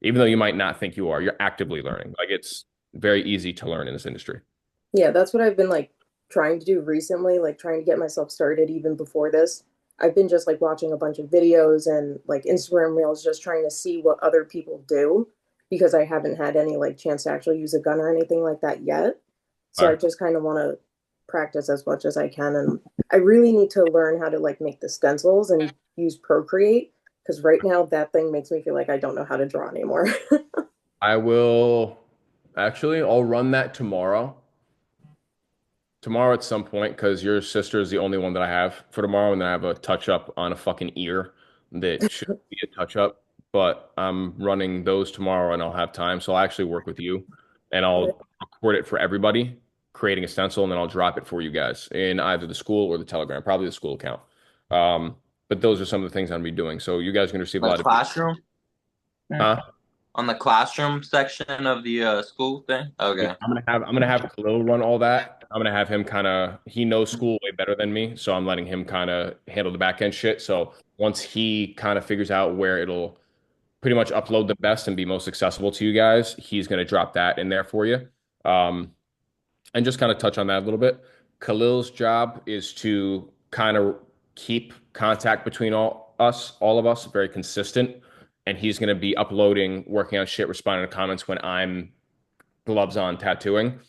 Even though you might not think you are, you're actively learning. Like it's very easy to learn in this industry. Yeah, that's what I've been like trying to do recently, like trying to get myself started even before this. I've been just like watching a bunch of videos and like Instagram reels, just trying to see what other people do because I haven't had any like chance to actually use a gun or anything like that yet. So I just kind of want to practice as much as I can. And I really need to learn how to like make the stencils and use Procreate because right now that thing makes me feel like I don't know how to draw anymore. I will actually, I'll run that tomorrow. Tomorrow at some point, because your sister is the only one that I have for tomorrow, and then I have a touch up on a fucking ear that should be a touch up. But I'm running those tomorrow, and I'll have time, so I'll actually work with you, and I'll record it for everybody, creating a stencil, and then I'll drop it for you guys in either the school or the Telegram, probably the school account. But those are some of the things I'm gonna be doing. So you guys are gonna receive a lot Like of classroom? huh? On the classroom section of the school thing? Okay. I'm gonna have Khalil run all that. I'm gonna have him he knows school way better than me, so I'm letting him kind of handle the back end shit. So once he kind of figures out where it'll pretty much upload the best and be most accessible to you guys, he's going to drop that in there for you. And just kind of touch on that a little bit. Khalil's job is to kind of keep contact between all of us, very consistent. And he's going to be uploading, working on shit, responding to comments when I'm gloves on tattooing.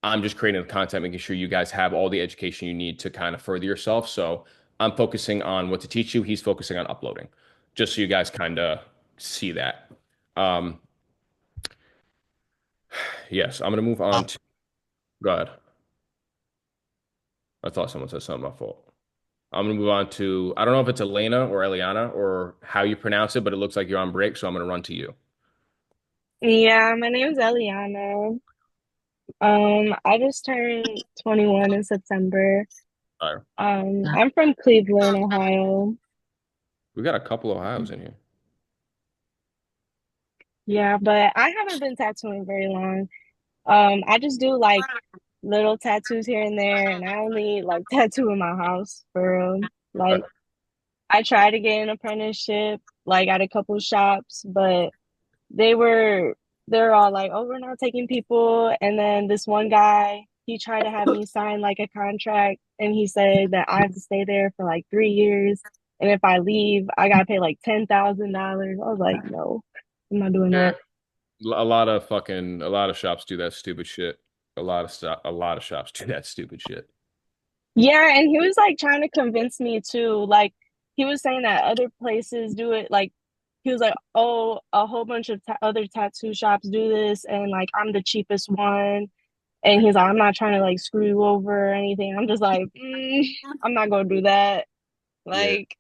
I'm just creating the content, making sure you guys have all the education you need to kind of further yourself. So I'm focusing on what to teach you. He's focusing on uploading, just so you guys kind of see that. Yes, I'm going to move on to, go ahead. I thought someone said something, my fault. I'm going to move on to, I don't know if it's Elena or Eliana or how you pronounce it, but it looks like you're on break. So I'm going to run to you. Yeah, my name's Eliana. I just turned 21 in September. All right. I'm from Cleveland, Ohio. We got a couple of Ohio's in here. Yeah, but I haven't been tattooing very long. I just do like little tattoos here and there, and I only like tattoo in my house for real. Like I tried to get an apprenticeship like at a couple shops, but they're all like, "Oh, we're not taking people." And then this one guy, he tried to have me sign like a contract, and he said that I have to stay there for like 3 years, and if I leave, I gotta pay like $10,000. I was like, no, I'm not doing that. A lot of shops do that stupid shit. A lot of shops do that stupid shit. Yeah, and he was like trying to convince me too. Like he was saying that other places do it. Like he was like, "Oh, a whole bunch of ta other tattoo shops do this, and like I'm the cheapest one." And he's like, "I'm not trying to like screw you over or anything." I'm just like, I'm not gonna do that. Yeah. Like,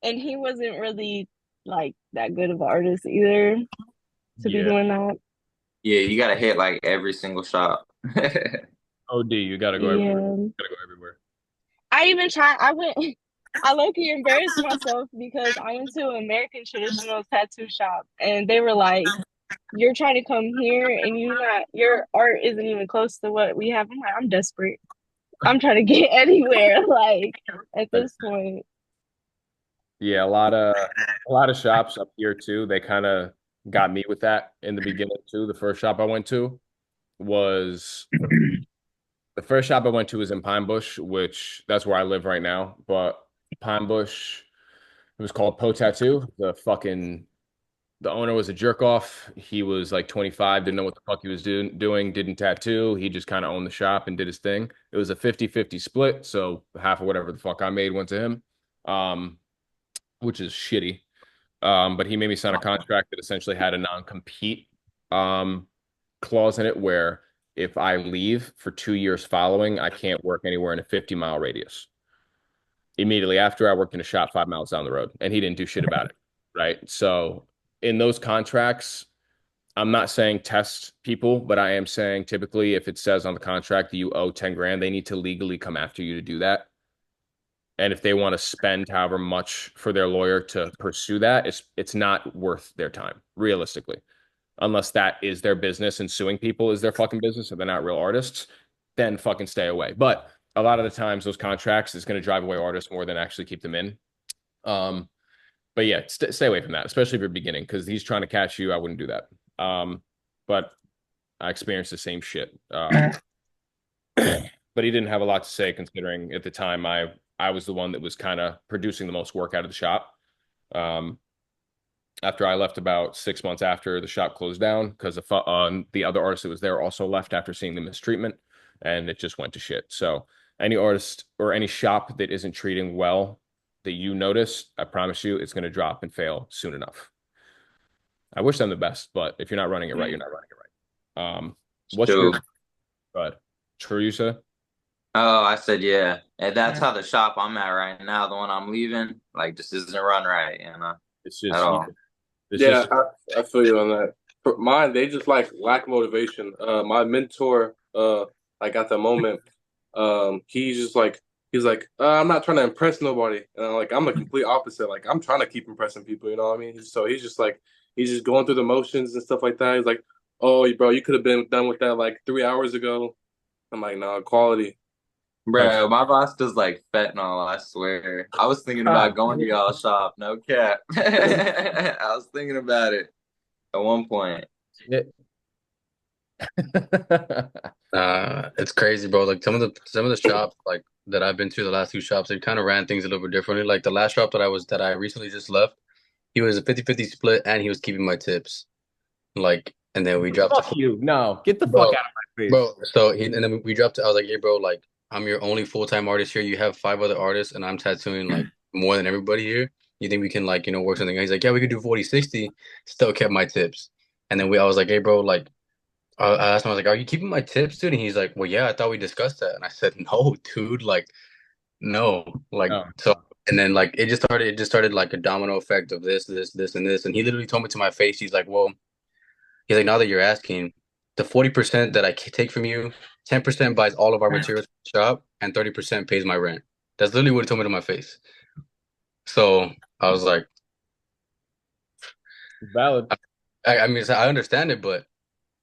and he wasn't really like that good of an artist either to be Yeah. doing that. Yeah, you gotta hit like every single shop. OD, you gotta go everywhere. Yeah. You gotta go everywhere. I even tried. I low-key embarrassed myself because I went to an American traditional tattoo shop and they were like, "You're trying to come here and your art isn't even close to what we have." I'm like, I'm desperate. I'm trying to get anywhere, like at this point. Yeah, a lot of shops up here too. They kind of got me with that in the beginning too. The first shop I went to was in Pine Bush, which that's where I live right now. But Pine Bush, it was called Po Tattoo. The owner was a jerk off. He was like 25, didn't know what the fuck he was doing, didn't tattoo. He just kind of owned the shop and did his thing. It was a 50-50 split, so half of whatever the fuck I made went to him. Which is shitty. But he made me sign a contract that essentially had a non-compete clause in it where if I leave for 2 years following, I can't work anywhere in a 50-mile radius. Immediately after, I worked in a shop 5 miles down the road, and he didn't do shit about it. Right. So in those contracts, I'm not saying test people, but I am saying typically if it says on the contract that you owe 10 grand, they need to legally come after you to do that. And if they want to spend however much for their lawyer to pursue that, it's not worth their time, realistically. Unless that is their business and suing people is their fucking business and they're not real artists, then fucking stay away. But a lot of the times those contracts is going to drive away artists more than actually keep them in. But yeah, stay away from that, especially if you're beginning, because he's trying to catch you. I wouldn't do that. But I experienced the same shit. But he didn't have a lot to say considering at the time I was the one that was kind of producing the most work out of the shop. After I left about 6 months after the shop closed down because the other artist that was there also left after seeing the mistreatment, and it just went to shit. So any artist or any shop that isn't treating well that you notice, I promise you it's going to drop and fail soon enough. I wish them the best, but if you're not running it right, you're not running it right. What's True. your but true you said? Oh, I said yeah. And that's how the shop I'm at right now, the one I'm leaving, like just doesn't run right, It's just at all. it's Yeah, just I feel you on that. For mine, they just like lack motivation. My mentor, like at the moment, he's like, I'm not trying to impress nobody, and I'm the complete opposite. Like I'm trying to keep impressing people, you know what I mean? So he's just like, he's just going through the motions and stuff like that. He's like, oh, bro, you could have been done with that like 3 hours ago. I'm like, nah, quality. Bro, my boss does like fentanyl, I swear. I was thinking about going to y'all shop, no cap. I was thinking about it at one point. Shit. It's crazy, bro. Like some of the shops like that I've been to, the last two shops, they kind of ran things a little bit differently. Like the last shop that I recently just left, he was a 50-50 split and he was keeping my tips. Like, and then we dropped Fuck you. No, get the bro, fuck out of my face. bro. So and then we dropped. I was like, hey, bro, like I'm your only full-time artist here. You have five other artists, and I'm tattooing like more than everybody here. You think we can like work something out? He's like, yeah, we could do 40-60. Still kept my tips. And then I was like, hey, bro, like I asked him, I was like, are you keeping my tips, dude? And he's like, well, yeah, I thought we discussed that. And I said, no, dude, like no, like Oh. so. And then like it just started like a domino effect of this, and this. And he literally told me to my face, he's like, well, he's like, now that you're asking, the 40% that I take from you, 10% buys all of our materials from the shop, and 30% pays my rent. That's literally what he told me to my face. So I was like, Valid. I mean, I understand it, but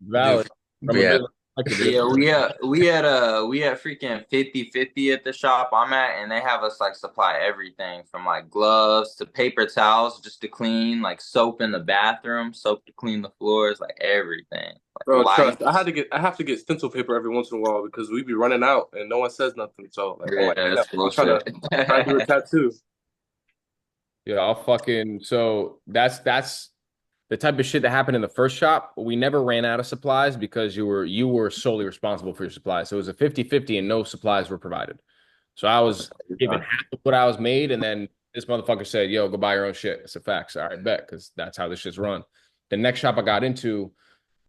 Valid. From a yeah, business perspective, Yeah, we had freaking 50-50 at the shop I'm at, and they have us like supply everything from like gloves to paper towels just to clean, like soap in the bathroom, soap to clean the floors, like everything. Like Bro, lights. trust. I have to get stencil paper every once in a while because we be running out and no one says nothing. So like, I'm Yeah, like, damn, that's I'm trying bullshit. to do a tattoo. yeah, I'll fucking so that's the type of shit that happened in the first shop. We never ran out of supplies because you were solely responsible for your supplies. So it was a 50-50 and no supplies were provided. So I was given half of what I was made, and then this motherfucker said, yo, go buy your own shit. It's a fact. All right, bet, because that's how this shit's run. The next shop I got into,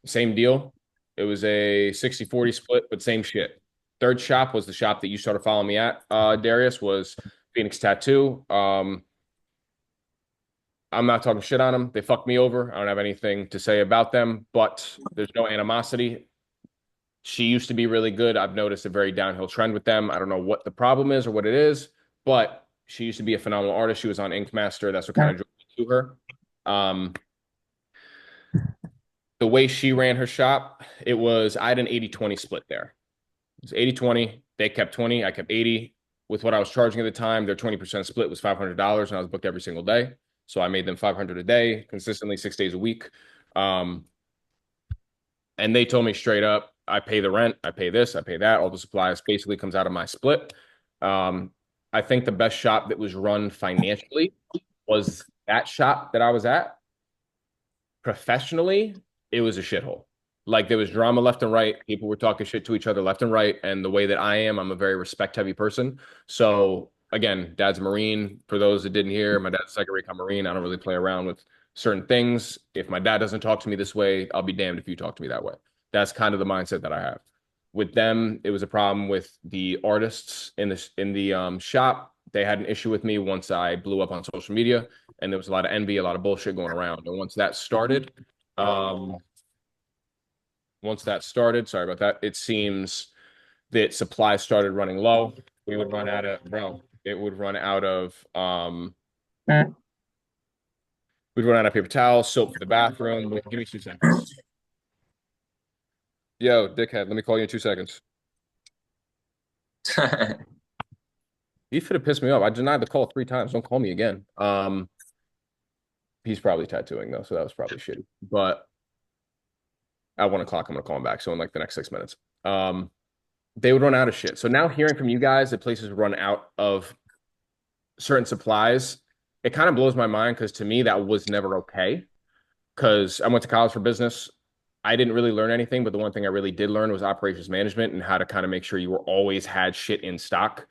same deal. It was a 60-40 split, but same shit. Third shop was the shop that you started following me at, Darius, was Phoenix Tattoo. I'm not talking shit on them. They fucked me over. I don't have anything to say about them, but there's no animosity. She used to be really good. I've noticed a very downhill trend with them. I don't know what the problem is or what it is, but she used to be a phenomenal artist. She was on Ink Master. That's what kind of drew me to her. The way she ran her shop, I had an 80-20 split there. It was 80-20. They kept 20. I kept 80. With what I was charging at the time, their 20% split was $500, and I was booked every single day. So I made them $500 a day, consistently 6 days a week. And they told me straight up, I pay the rent, I pay this, I pay that. All the supplies basically comes out of my split. I think the best shop that was run financially was that shop that I was at. Professionally, it was a shithole. Like there was drama left and right. People were talking shit to each other left and right. And the way that I am, I'm a very respect heavy person. So again, dad's a Marine. For those that didn't hear, my dad's second recon Marine. I don't really play around with certain things. If my dad doesn't talk to me this way, I'll be damned if you talk to me that way. That's kind of the mindset that I have. With them, it was a problem with the artists in the shop. They had an issue with me once I blew up on social media, and there was a lot of envy, a lot of bullshit going around. And once that started, sorry about that, it seems that supply started running low. We would run out of, it would run out of, we'd run out of paper towels, soap for the bathroom. Give me 2 seconds. Yo, dickhead, let me call you in 2 seconds. He should have pissed me off. I denied the call 3 times. Don't call me again. He's probably tattooing though, so that was probably shitty. But at 1 o'clock, I'm gonna call him back. So in like the next 6 minutes. They would run out of shit. So now hearing from you guys that places run out of certain supplies, it kind of blows my mind because to me that was never okay. Because I went to college for business. I didn't really learn anything, but the one thing I really did learn was operations management and how to kind of make sure you were always had shit in stock.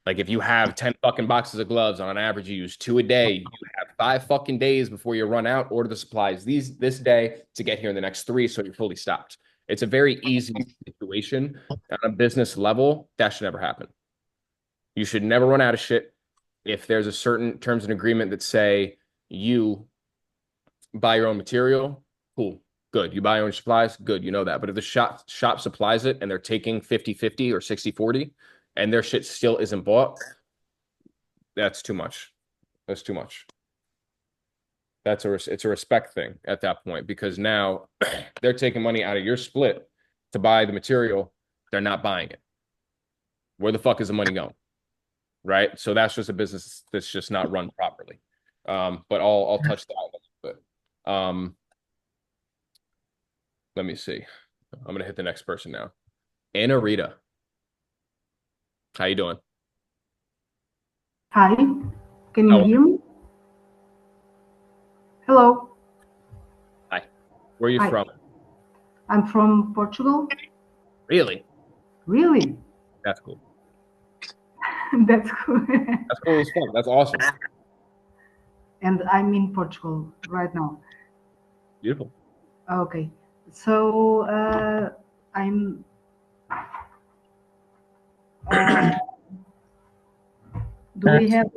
Like if you have 10 fucking boxes of gloves on average, you use 2 a day. You have 5 fucking days before you run out. Order the supplies this day to get here in the next 3, so you're fully stocked. It's a very easy situation. On a business level, that should never happen. You should never run out of shit. If there's a certain terms and agreement that say you buy your own material, cool, good. You buy your own supplies, good, you know that. But if the shop supplies it and they're taking 50-50 or 60-40 and their shit still isn't bought, that's too much. That's too much. It's a respect thing at that point because now they're taking money out of your split to buy the material. They're not buying it. Where the fuck is the money going? Right. So that's just a business that's just not run properly. But I'll touch that a little bit. Let me see. I'm gonna hit the next person now. Anna Rita. How you doing? Hi, can you hear me? Hello. Hi. Where are you Hi. from? I'm from Portugal. Really? Really? That's cool. That's cool. That's cool as fuck. That's awesome. And I'm in Portugal right now. Beautiful. Okay. So I'm do we have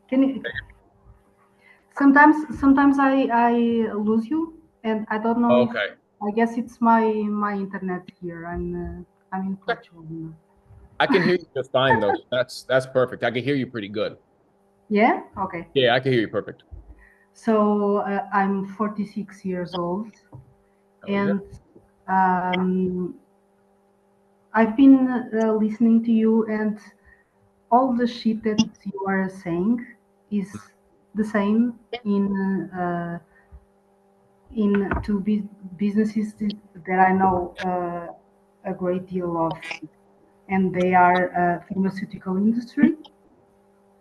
can you sometimes I lose you and I don't know if Okay. I guess it's my internet here. I'm in Portugal now. I can hear you just fine though. That's perfect. I can hear you pretty good. Yeah? Okay. Yeah, I can hear you perfect. So I'm 46 years old, and I've been listening to you, and all the shit that you are saying is the same in two businesses that I know a great deal of, and they are pharmaceutical industry.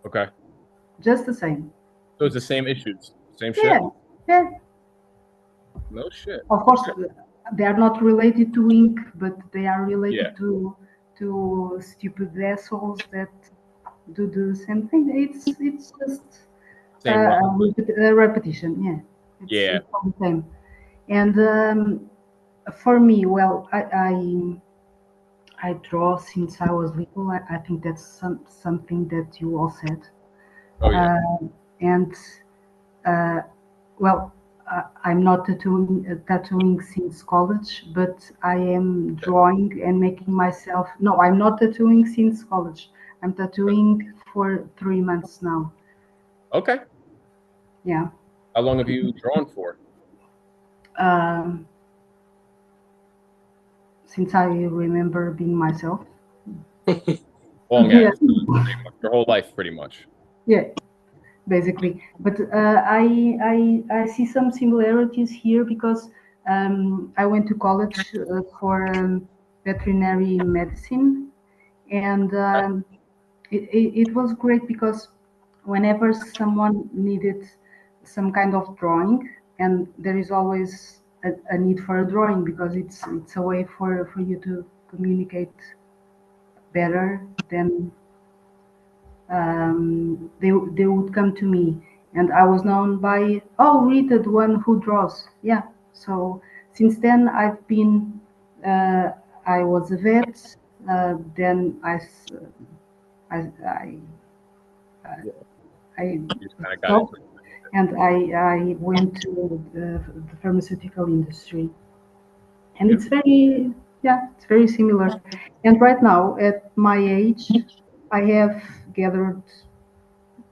Okay. Just the same. So it's the same issues, same shit. Yeah. No shit. Of course, they are not related to ink, but they are related Yeah. to stupid assholes that do the same thing. It's just Same a repetition. Yeah. Yeah. It's all the same. And for me, well, I draw since I was little. I think that's something that you all said. Oh yeah. And well, I'm not tattooing since college, but I am drawing and making myself. No, I'm not tattooing since college. I'm tattooing for 3 months now. Okay. Yeah. How long have you drawn for? Since I remember being myself. Long Yeah. Your whole life, pretty much. Yeah, basically. But I see some similarities here because I went to college for veterinary medicine, and it was great because whenever someone needed some kind of drawing, and there is always a need for a drawing because it's a way for you to communicate better than they would come to me, and I was known by, oh, Rita, the one who draws. Yeah. So since then I've been I was a vet, then I stopped, and I went to the pharmaceutical industry, and it's very similar. And right now, at my age, I have gathered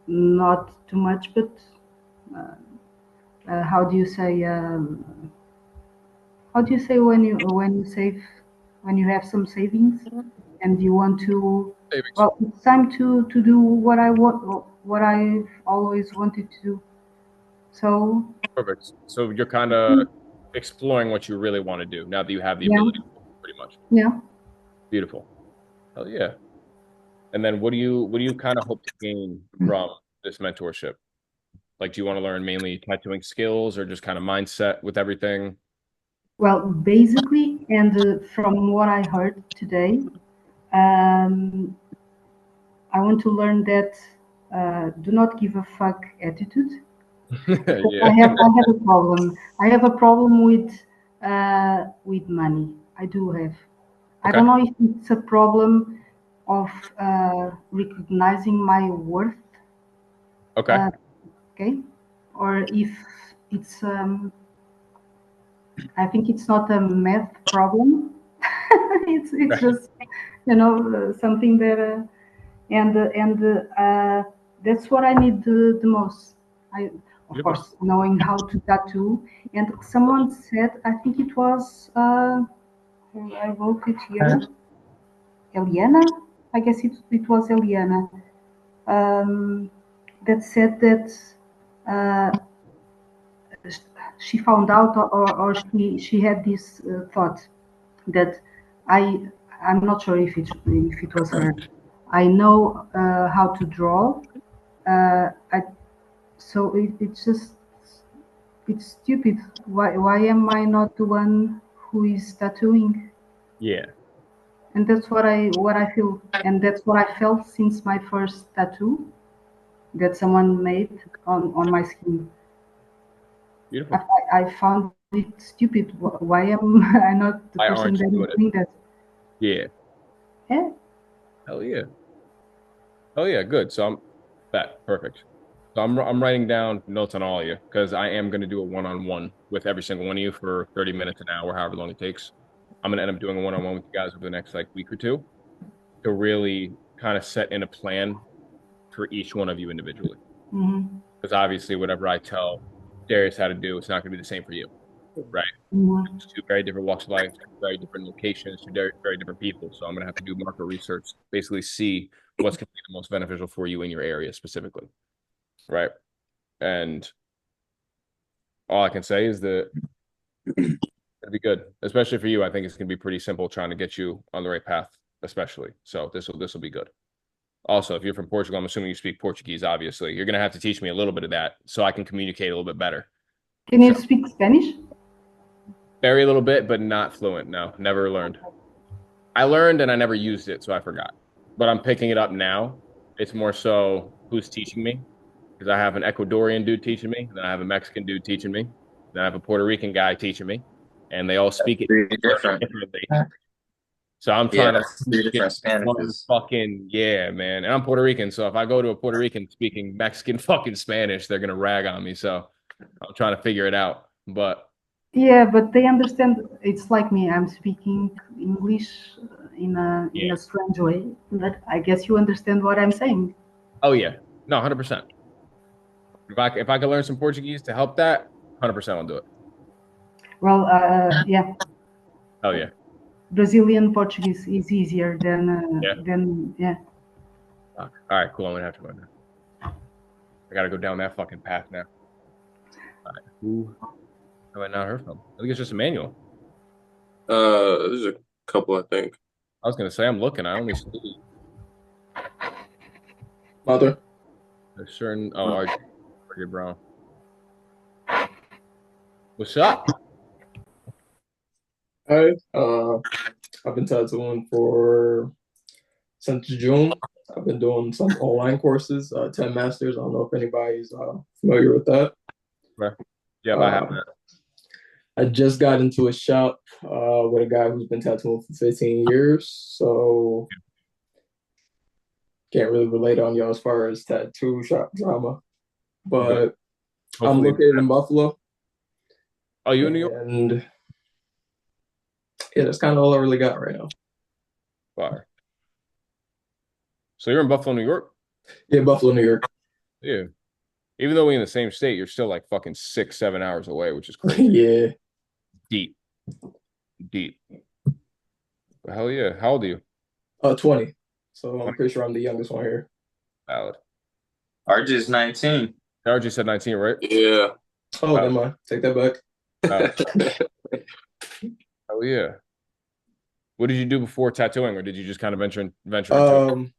not too much, but how do you say? How do you say when you save, when you have some savings and you want to? Well, it's time to do what I want, what I've always wanted to do. So Perfect. So you're kind of exploring what you really want to do now that you have the ability, pretty much. Yeah. Beautiful. Hell yeah. And then what do you kind of hope to gain from this mentorship? Like, do you want to learn mainly tattooing skills or just kind of mindset with everything? Well, basically, and from what I heard today, I want to learn that do not give a fuck attitude. Yeah. I have a problem. I have a problem with money. I do have. I don't know if it's a problem of recognizing my worth. Okay. Okay. Or if it's I think it's not a math problem. it's just something that and that's what I need the most. of Beautiful. course, knowing how to tattoo. And someone said, I think it was, I wrote it here, Eliana. I guess it was Eliana, that said that uh, she found out, or she had this thought that I'm not sure if it was her. I know how to draw. So it's stupid. Why am I not the one who is tattooing? Yeah. And that's what I feel, and that's what I felt since my first tattoo that someone made on my skin. Beautiful. I found it stupid. Why am I not the Why person aren't you that is doing it? doing that? Yeah. Yeah. Hell yeah. Oh yeah, good. So I'm that perfect. So I'm writing down notes on all of you because I am going to do a one-on-one with every single one of you for 30 minutes, an hour, however long it takes. I'm going to end up doing a one-on-one with you guys over the next like week or two to really kind of set in a plan for each one of you individually. Mm-hmm. Because obviously, whatever I tell Darius how to do, it's not going to be the same for you, right? Mm-hmm. It's two very different walks of life, two very different locations, two very different people. So I'm going to have to do market research, basically see what's going to be the most beneficial for you in your area specifically, right? And all I can say is that it'll be good, especially for you. I think it's going to be pretty simple trying to get you on the right path, especially. So this will be good. Also, if you're from Portugal, I'm assuming you speak Portuguese, obviously. You're going to have to teach me a little bit of that so I can communicate a little bit better. Can you speak Spanish? Very little bit, but not fluent. No, never learned. I learned and I never used it, so I forgot. But I'm picking it up now. It's more so who's teaching me, because I have an Ecuadorian dude teaching me, then I have a Mexican dude teaching me, then I have a Puerto Rican guy teaching me, and they all speak it Three different. differently. So I'm Yeah, trying to that's three different get one Spanishes. fucking yeah, man. And I'm Puerto Rican, so if I go to a Puerto Rican speaking Mexican fucking Spanish, they're gonna rag on me. So I'm trying to figure it out. But Yeah, but they understand. It's like me. I'm speaking English in a strange way, but I guess you understand what I'm saying. oh yeah, no, 100%. If I could learn some Portuguese to help that, 100% I'll do it. Well, yeah, Oh yeah, Brazilian Portuguese is easier Yeah. than yeah. all right, cool. I'm gonna have to learn that. I gotta go down that fucking path now. All right, who have I not heard from? I think it's just Emmanuel. There's a couple, I think. I was gonna say I'm looking. I only see Mother. a certain. Oh, RJ Brown. What's up? Hi. I've been tattooing since June. I've been doing some online courses, 10 Masters. I don't know if anybody's familiar with that. Right. Yeah, I have that. I just got into a shop with a guy who's been tattooing for 15 years, so can't really relate on y'all as far as tattoo shop drama. But I'm Hopefully- located in Buffalo, Oh, you in New York? and yeah, that's kind of all I really got right now. Fire. So you're in Buffalo, New York? Yeah, Buffalo, New York. Yeah. Even though we're in the same state, you're still like fucking 6-7 hours away, which is crazy. Yeah, Deep. Hell yeah. How old are you? 20. So I'm pretty sure I'm the youngest one here. Valid. RJ's 19. RJ said 19, right? Yeah. Oh, never mind. Take that back. Hell yeah. What did you do before tattooing, or did you just kind of venture into it?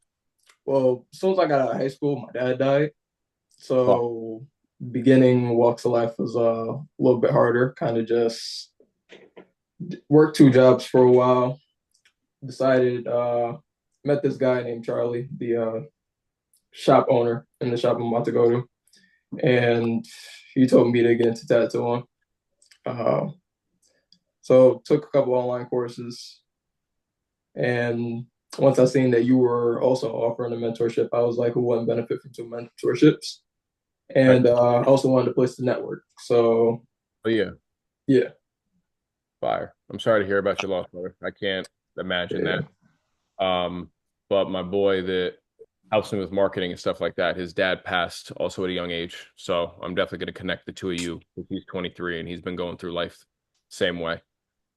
Well, as soon as I got out of high school, my dad died. So beginning walks of life was a little bit harder. Kind of just worked 2 jobs for a while. Decided, met this guy named Charlie, the shop owner in the shop I'm about to go to. And he told me to get into tattooing. So took a couple online courses. And once I seen that you were also offering a mentorship, I was like, who wouldn't benefit from 2 mentorships? And I also wanted a place to network. So Oh yeah. Yeah. Fire. I'm sorry to hear about your loss, brother. I can't imagine that. But my boy that helps him with marketing and stuff like that. His dad passed also at a young age, so I'm definitely going to connect the two of you. He's 23 and he's been going through life same way.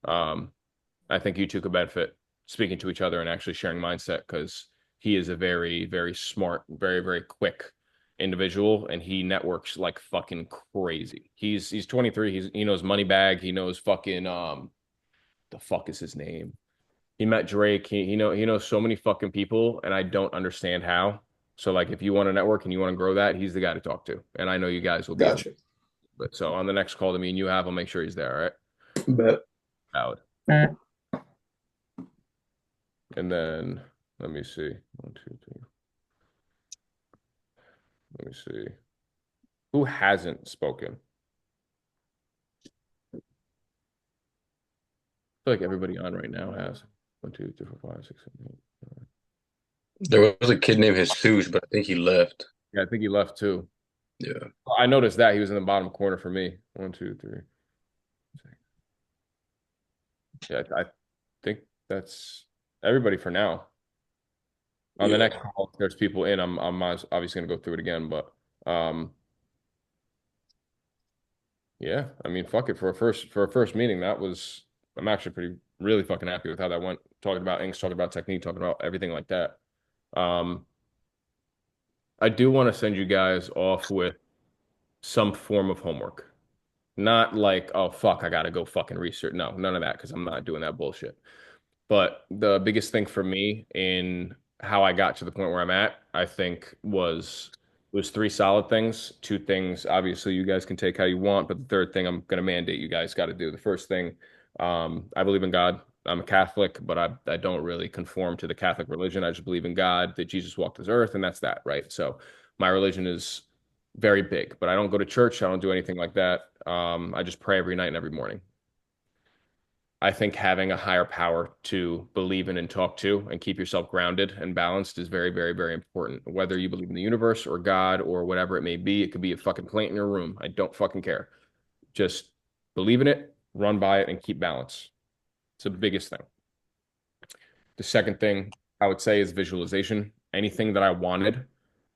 I think you two could benefit speaking to each other and actually sharing mindset because he is a very, very smart, very, very quick individual and he networks like fucking crazy. He's 23. He knows Moneybag. He knows fucking the fuck is his name? He met Drake. He knows so many fucking people, and I don't understand how. So like, if you want to network and you want to grow that, he's the guy to talk to. And I know you guys will be. Gotcha. But so on the next call to me and you have, I'll make sure he's there. All right. Bet. Out. And then let me see. 1, 2, 3. Let me see. Who hasn't spoken? I feel like everybody on right now has. 1, 2, 3, 4, 5, 6, 7, 8. There was a kid named Jesus, but I think he left. Yeah, I think he left too. Yeah. I noticed that he was in the bottom corner for me. 1, 2, 3. Yeah, I think that's everybody for now. On the next call, if there's people in. I'm obviously gonna go through it again, but yeah, I mean, fuck it for a first meeting. I'm actually really fucking happy with how that went. Talking about inks, talking about technique, talking about everything like that. I do want to send you guys off with some form of homework. Not like, oh fuck, I gotta go fucking research. No, none of that, because I'm not doing that bullshit. But the biggest thing for me in how I got to the point where I'm at, I think was 3 solid things. 2 things, obviously, you guys can take how you want, but the third thing I'm gonna mandate you guys got to do. The first thing, I believe in God. I'm a Catholic, but I don't really conform to the Catholic religion. I just believe in God, that Jesus walked this earth, and that's that, right? So my religion is very big, but I don't go to church. I don't do anything like that. I just pray every night and every morning. I think having a higher power to believe in and talk to and keep yourself grounded and balanced is very, very, very important. Whether you believe in the universe or God or whatever it may be, it could be a fucking plant in your room. I don't fucking care. Just believe in it, run by it, and keep balance. It's the biggest thing. The second thing I would say is visualization. Anything that I wanted,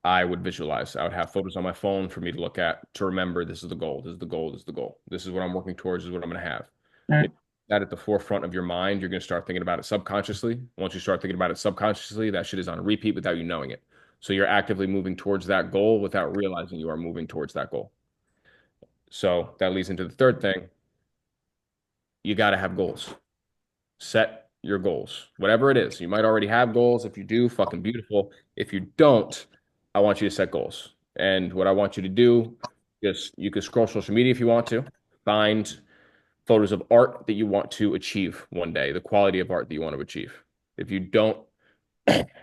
I would visualize. I would have photos on my phone for me to look at to remember this is the goal, this is the goal, this is the goal. This is what I'm working towards, this is what I'm going to have. That at the forefront of your mind, you're going to start thinking about it subconsciously. Once you start thinking about it subconsciously, that shit is on repeat without you knowing it. So you're actively moving towards that goal without realizing you are moving towards that goal. So that leads into the third thing. You got to have goals. Set your goals, whatever it is. You might already have goals. If you do, fucking beautiful. If you don't, I want you to set goals. And what I want you to do is you can scroll social media if you want to, find photos of art that you want to achieve one day, the quality of art that you want to achieve. If you don't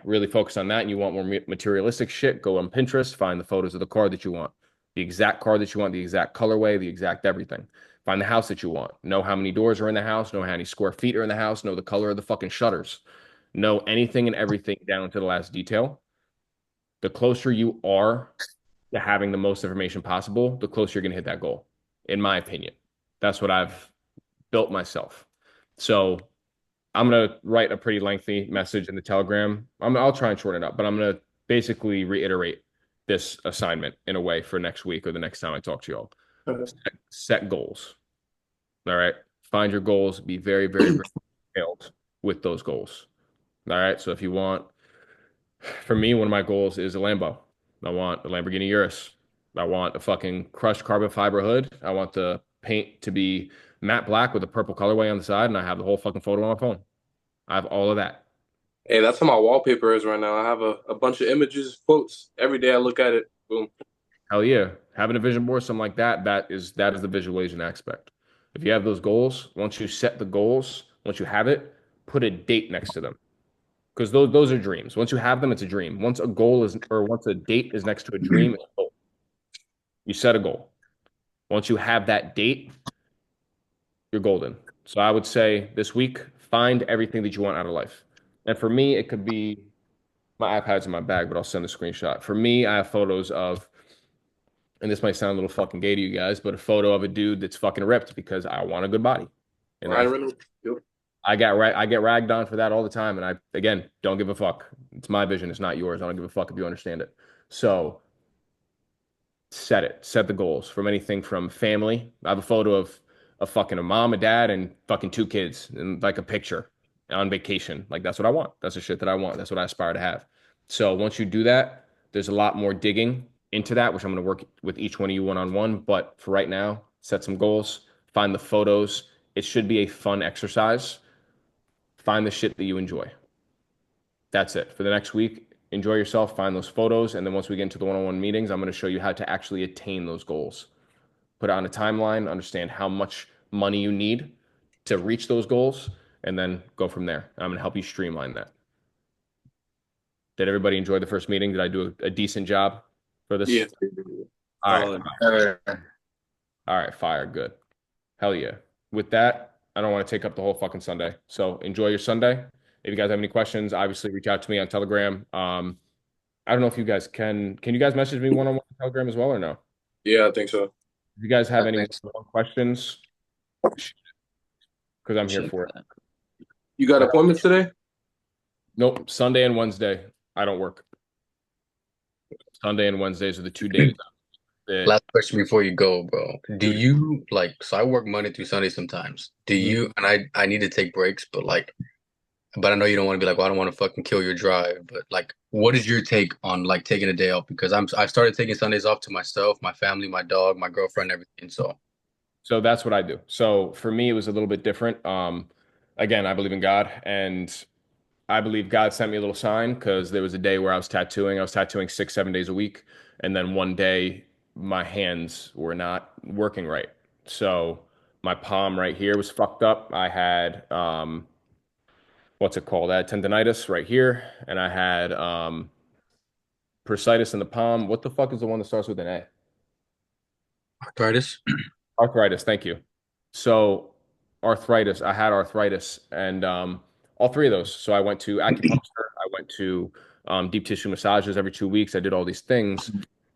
really focus on that and you want more materialistic shit, go on Pinterest, find the photos of the car that you want, the exact car that you want, the exact colorway, the exact everything. Find the house that you want. Know how many doors are in the house, know how many square feet are in the house, know the color of the fucking shutters. Know anything and everything down to the last detail. The closer you are to having the most information possible, the closer you're going to hit that goal, in my opinion. That's what I've built myself. So I'm going to write a pretty lengthy message in the Telegram. I'll try and shorten it up, but I'm going to basically reiterate this assignment in a way for next week or the next time I talk to you all. Set goals. All right. Find your goals. Be very, very, very detailed with those goals. All right. So if you want, for me, one of my goals is a Lambo. I want a Lamborghini Urus. I want a fucking crushed carbon fiber hood. I want the paint to be matte black with a purple colorway on the side, and I have the whole fucking photo on my phone. I have all of that. Hey, that's how my wallpaper is right now. I have a bunch of images, quotes. Every day I look at it. Boom. Hell yeah. Having a vision board, something like that, that is the visualization aspect. If you have those goals, once you set the goals, once you have it, put a date next to them. Because those are dreams. Once you have them, it's a dream. Once a goal is, or once a date is next to a dream, it's a goal. You set a goal. Once you have that date, you're golden. So I would say this week, find everything that you want out of life. And for me, it could be, my iPad's in my bag, but I'll send a screenshot. For me, I have photos of, and this might sound a little fucking gay to you guys, but a photo of a dude that's fucking ripped because I want a good body. And I get ragged on for that all the time, and I again don't give a fuck. It's my vision, it's not yours. I don't give a fuck if you understand it. So set the goals from anything from family. I have a photo of a mom, a dad, and fucking two kids, and like a picture on vacation. Like that's what I want. That's the shit that I want. That's what I aspire to have. So once you do that, there's a lot more digging into that, which I'm going to work with each one of you one on one. But for right now, set some goals, find the photos. It should be a fun exercise. Find the shit that you enjoy. That's it. For the next week, enjoy yourself, find those photos, and then once we get into the one-on-one meetings, I'm going to show you how to actually attain those goals. Put it on a timeline, understand how much money you need to reach those goals, and then go from there. I'm going to help you streamline that. Did everybody enjoy the first meeting? Did I do a decent job for this? Yeah. All right. All right, fire. Good. Hell yeah. With that, I don't want to take up the whole fucking Sunday. So enjoy your Sunday. If you guys have any questions, obviously reach out to me on Telegram. I don't know if you guys can you guys message me one-on-one on Telegram as well or no? Yeah, I think so. If you guys have I any think so. questions, because I'm here for it. You got appointments today? Nope. Sunday and Wednesday, I don't work. Sunday and Wednesdays are the 2 days. Last question before you go, bro. Do you so I work Monday through Sunday sometimes. Do you, and I need to take breaks, but I know you don't want to be like, well, I don't want to fucking kill your drive, but what is your take on taking a day off? Because I've started taking Sundays off to myself, my family, my dog, my girlfriend, everything. So that's what I do. So for me, it was a little bit different. Again, I believe in God, and I believe God sent me a little sign because there was a day where I was tattooing. I was tattooing 6, 7 days a week, and then one day my hands were not working right. So my palm right here was fucked up. I had what's it called? I had tendonitis right here, and I had bursitis in the palm. What the fuck is the one that starts with an A? Arthritis. Arthritis, thank you. So arthritis, I had arthritis, and all three of those. So I went to acupuncture, I went to deep tissue massages every 2 weeks. I did all these things,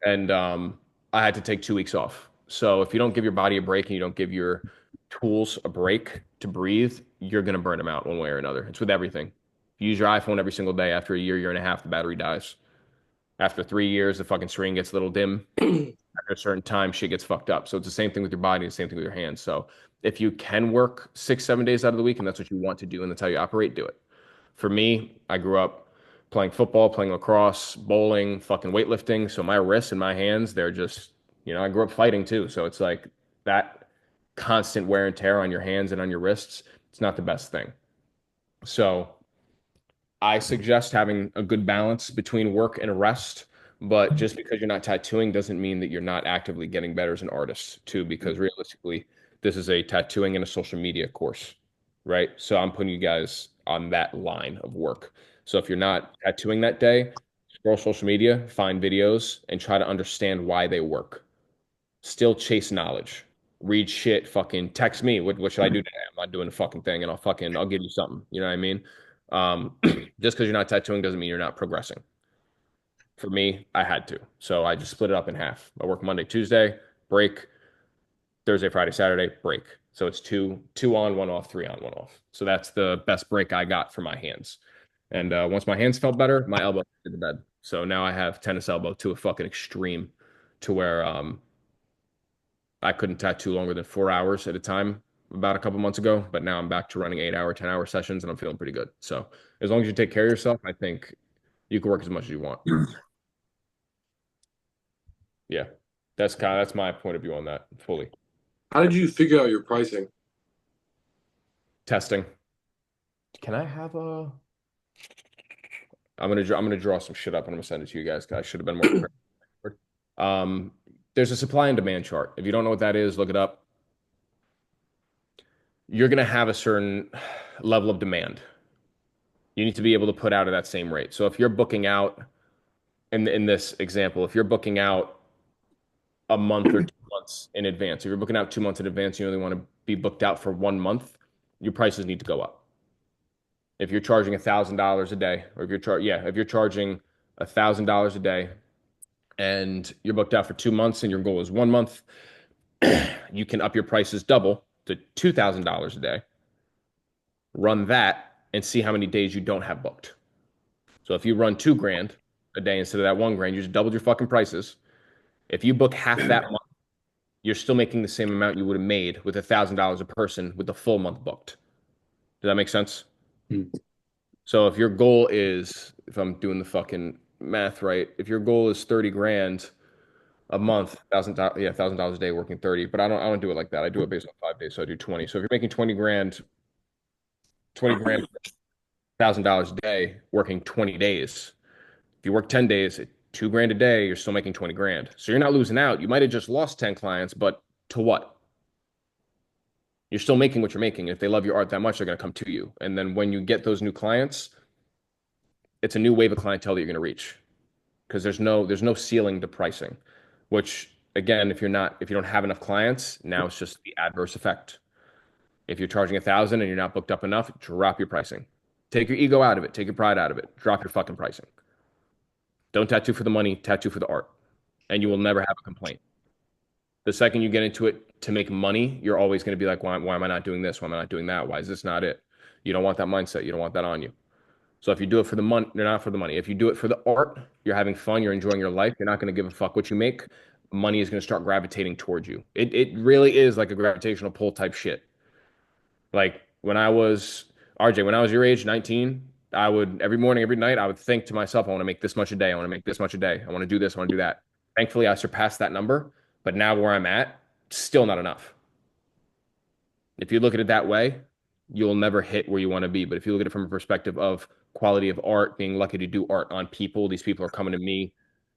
and I had to take 2 weeks off. So if you don't give your body a break and you don't give your tools a break to breathe, you're gonna burn them out one way or another. It's with everything. If you use your iPhone every single day, after a year and a half, the battery dies. After 3 years, the fucking screen gets a little dim. After a certain time, shit gets fucked up. So it's the same thing with your body, the same thing with your hands. So if you can work 6, 7 days out of the week and that's what you want to do and that's how you operate, do it. For me, I grew up playing football, playing lacrosse, bowling, fucking weightlifting. So my wrists and my hands, they're just, I grew up fighting too. So it's like that constant wear and tear on your hands and on your wrists, it's not the best thing. So I suggest having a good balance between work and rest. But just because you're not tattooing doesn't mean that you're not actively getting better as an artist too, because realistically, this is a tattooing and a social media course, right? So I'm putting you guys on that line of work. So if you're not tattooing that day, scroll social media, find videos, and try to understand why they work. Still chase knowledge. Read shit, fucking text me. What should I do today? I'm not doing a fucking thing, and I'll give you something. You know what I mean? Just because you're not tattooing doesn't mean you're not progressing. For me, I had to. So I just split it up in half. I work Monday, Tuesday, break, Thursday, Friday, Saturday, break. So it's two on, one off, 3 on, 1 off. So that's the best break I got for my hands. And once my hands felt better, my elbow did the bed. So now I have tennis elbow to a fucking extreme to where I couldn't tattoo longer than 4 hours at a time about a couple months ago. But now I'm back to running 8-hour, 10-hour sessions and I'm feeling pretty good. So as long as you take care of yourself, I think you can work as much as you want. Yeah, that's my point of view on that fully. How did you figure out your pricing? Testing. Can I have a? I'm gonna draw some shit up and I'm gonna send it to you guys. I should have been more prepared. There's a supply and demand chart. If you don't know what that is, look it up. You're gonna have a certain level of demand. You need to be able to put out at that same rate. So if you're booking out, in this example, if you're booking out a month or 2 months in advance, if you're booking out 2 months in advance, you only want to be booked out for 1 month, your prices need to go up. If you're charging $1,000 a day, or if you're charging $1,000 a day and you're booked out for 2 months and your goal is 1 month, you can up your prices double to $2,000 a day. run that and see how many days you don't have booked. So if you run $2,000 a day instead of that $1,000, you just doubled your fucking prices. If you book half that month, you're still making the same amount you would have made with $1,000 a person with the full month booked. Does that make sense? So if your goal is, if I'm doing the fucking math right, if your goal is 30 grand a month, $1,000 a day working 30, but I don't do it like that. I do it based on 5 days, so I do 20. So if you're making 20 grand, $1,000 a day working 20 days. If you work 10 days at $2,000 a day, you're still making 20 grand. So you're not losing out. You might have just lost 10 clients, but to what? You're still making what you're making. If they love your art that much, they're going to come to you. And then when you get those new clients, it's a new wave of clientele that you're going to reach because there's no ceiling to pricing, which again, if you don't have enough clients, now it's just the adverse effect. If you're charging 1,000 and you're not booked up enough, drop your pricing. Take your ego out of it. Take your pride out of it. Drop your fucking pricing. Don't tattoo for the money, tattoo for the art. And you will never have a complaint. The second you get into it to make money, you're always going to be like, why am I not doing this? Why am I not doing that? Why is this not it? You don't want that mindset. You don't want that on you. So if you do it for the money, you're not for the money. If you do it for the art, you're having fun, you're enjoying your life, you're not going to give a fuck what you make. Money is going to start gravitating towards you. It really is like a gravitational pull type shit. Like when I was RJ, when I was your age, 19, I would every morning, every night, I would think to myself, I want to make this much a day. I want to make this much a day. I want to do this. I want to do that. Thankfully, I surpassed that number, but now where I'm at, still not enough. If you look at it that way, you'll never hit where you want to be. But if you look at it from a perspective of quality of art, being lucky to do art on people, these people are coming to me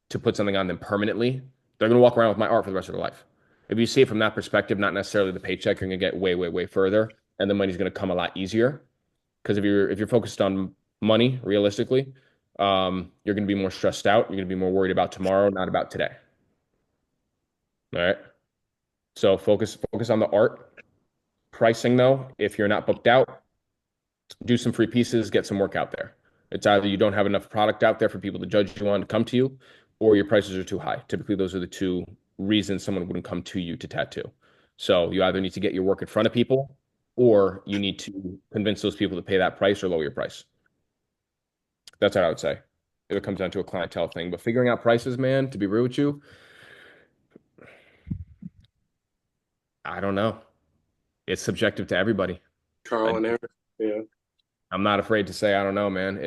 to put something on them permanently. They're going to walk around with my art for the rest of their life. If you see it from that perspective, not necessarily the paycheck, you're going to get way, way, way further, and the money's going to come a lot easier. Because if you're focused on money, realistically, you're going to be more stressed out. You're going to be more worried about tomorrow, not about today. All right. So focus on the art. Pricing though, if you're not booked out, do some free pieces, get some work out there. It's either you don't have enough product out there for people to judge you on to come to you, or your prices are too high. Typically, those are the two reasons someone wouldn't come to you to tattoo. So you either need to get your work in front of people, or you need to convince those people to pay that price or lower your price. That's what I would say. It comes down to a clientele thing. But figuring out prices, man, to be real with you, I don't know. It's subjective to everybody. Trial and error. Yeah. I'm not afraid to say I don't know, man.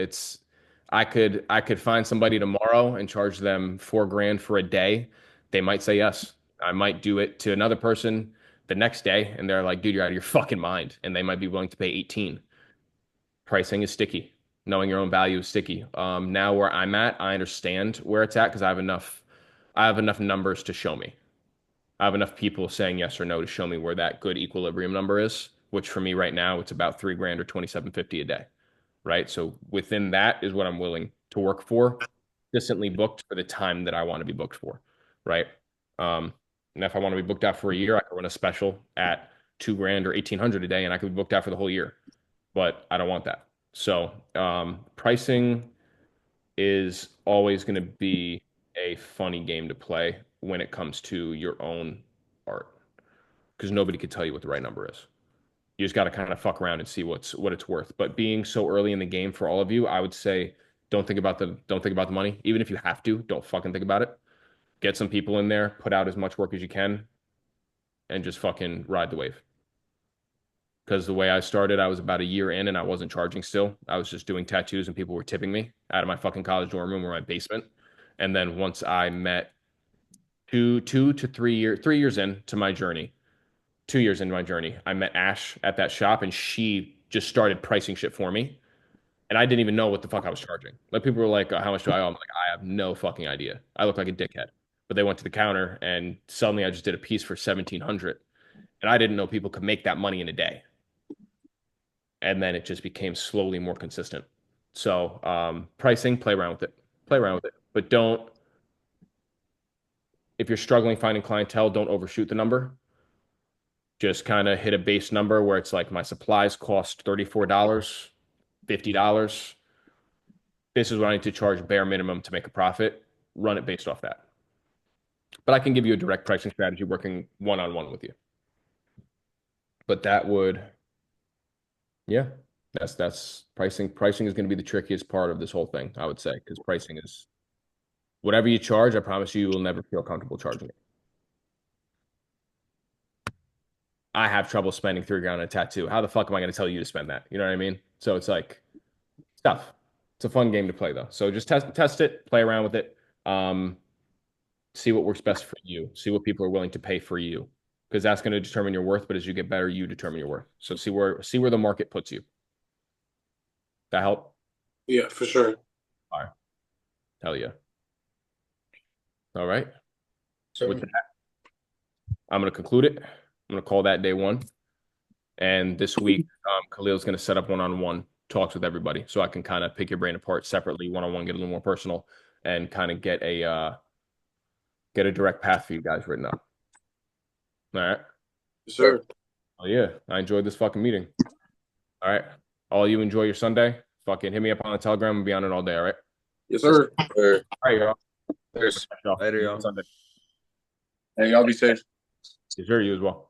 I could find somebody tomorrow and charge them $4,000 for a day. They might say yes. I might do it to another person the next day, and they're like, dude, you're out of your fucking mind. And they might be willing to pay 18. Pricing is sticky. Knowing your own value is sticky. Now where I'm at, I understand where it's at because I have enough numbers to show me. I have enough people saying yes or no to show me where that good equilibrium number is, which for me right now, it's about $3,000 or $2,750 a day, right? So within that is what I'm willing to work for, consistently booked for the time that I want to be booked for, right? And if I want to be booked out for a year, I can run a special at $2,000 or $1,800 a day, and I could be booked out for the whole year, but I don't want that. So pricing is always going to be a funny game to play when it comes to your own art because nobody could tell you what the right number is. You just got to kind of fuck around and see what it's worth. But being so early in the game for all of you, I would say don't think about the money. Even if you have to, don't fucking think about it. Get some people in there, put out as much work as you can, and just fucking ride the wave. Because the way I started, I was about a year in and I wasn't charging still. I was just doing tattoos and people were tipping me out of my fucking college dorm room or my basement. And then once I met 3 years into my journey, 2 years into my journey, I met Ash at that shop and she just started pricing shit for me. And I didn't even know what the fuck I was charging. Like people were like, how much do I owe? I'm like, I have no fucking idea. I look like a dickhead. But they went to the counter and suddenly I just did a piece for 1,700. And I didn't know people could make that money in a day. And then it just became slowly more consistent. So pricing, play around with it. But if you're struggling finding clientele, don't overshoot the number. Just kind of hit a base number where it's like my supplies cost $34, $50. This is what I need to charge bare minimum to make a profit. Run it based off that. But I can give you a direct pricing strategy working one-on-one with you. But that would, yeah, That's pricing. Pricing is going to be the trickiest part of this whole thing, I would say, because pricing is whatever you charge. I promise you, you will never feel comfortable charging it. I have trouble spending $3,000 on a tattoo. How the fuck am I going to tell you to spend that? You know what I mean? So it's like stuff. It's a fun game to play though. So just test it, play around with it. See what works best for you. See what people are willing to pay for you, because that's going to determine your worth. But as you get better, you determine your worth. So see where the market puts you. That help? Yeah, for sure. All right. Hell yeah. All right. So With that, I'm going to conclude it. I'm going to call that day one. And this week, Khalil's going to set up one-on-one talks with everybody, so I can kind of pick your brain apart separately, one-on-one, get a little more personal, and kind of get a direct path for you guys written up. All right. Yes, sir. Oh yeah, I enjoyed this fucking meeting. All right. All you enjoy your Sunday. Fucking hit me up on the Telegram and be on it all day. All right. Yes, sir. All right, y'all. Later, y'all. Sunday. Hey, y'all be safe. Yes, sir. You as well.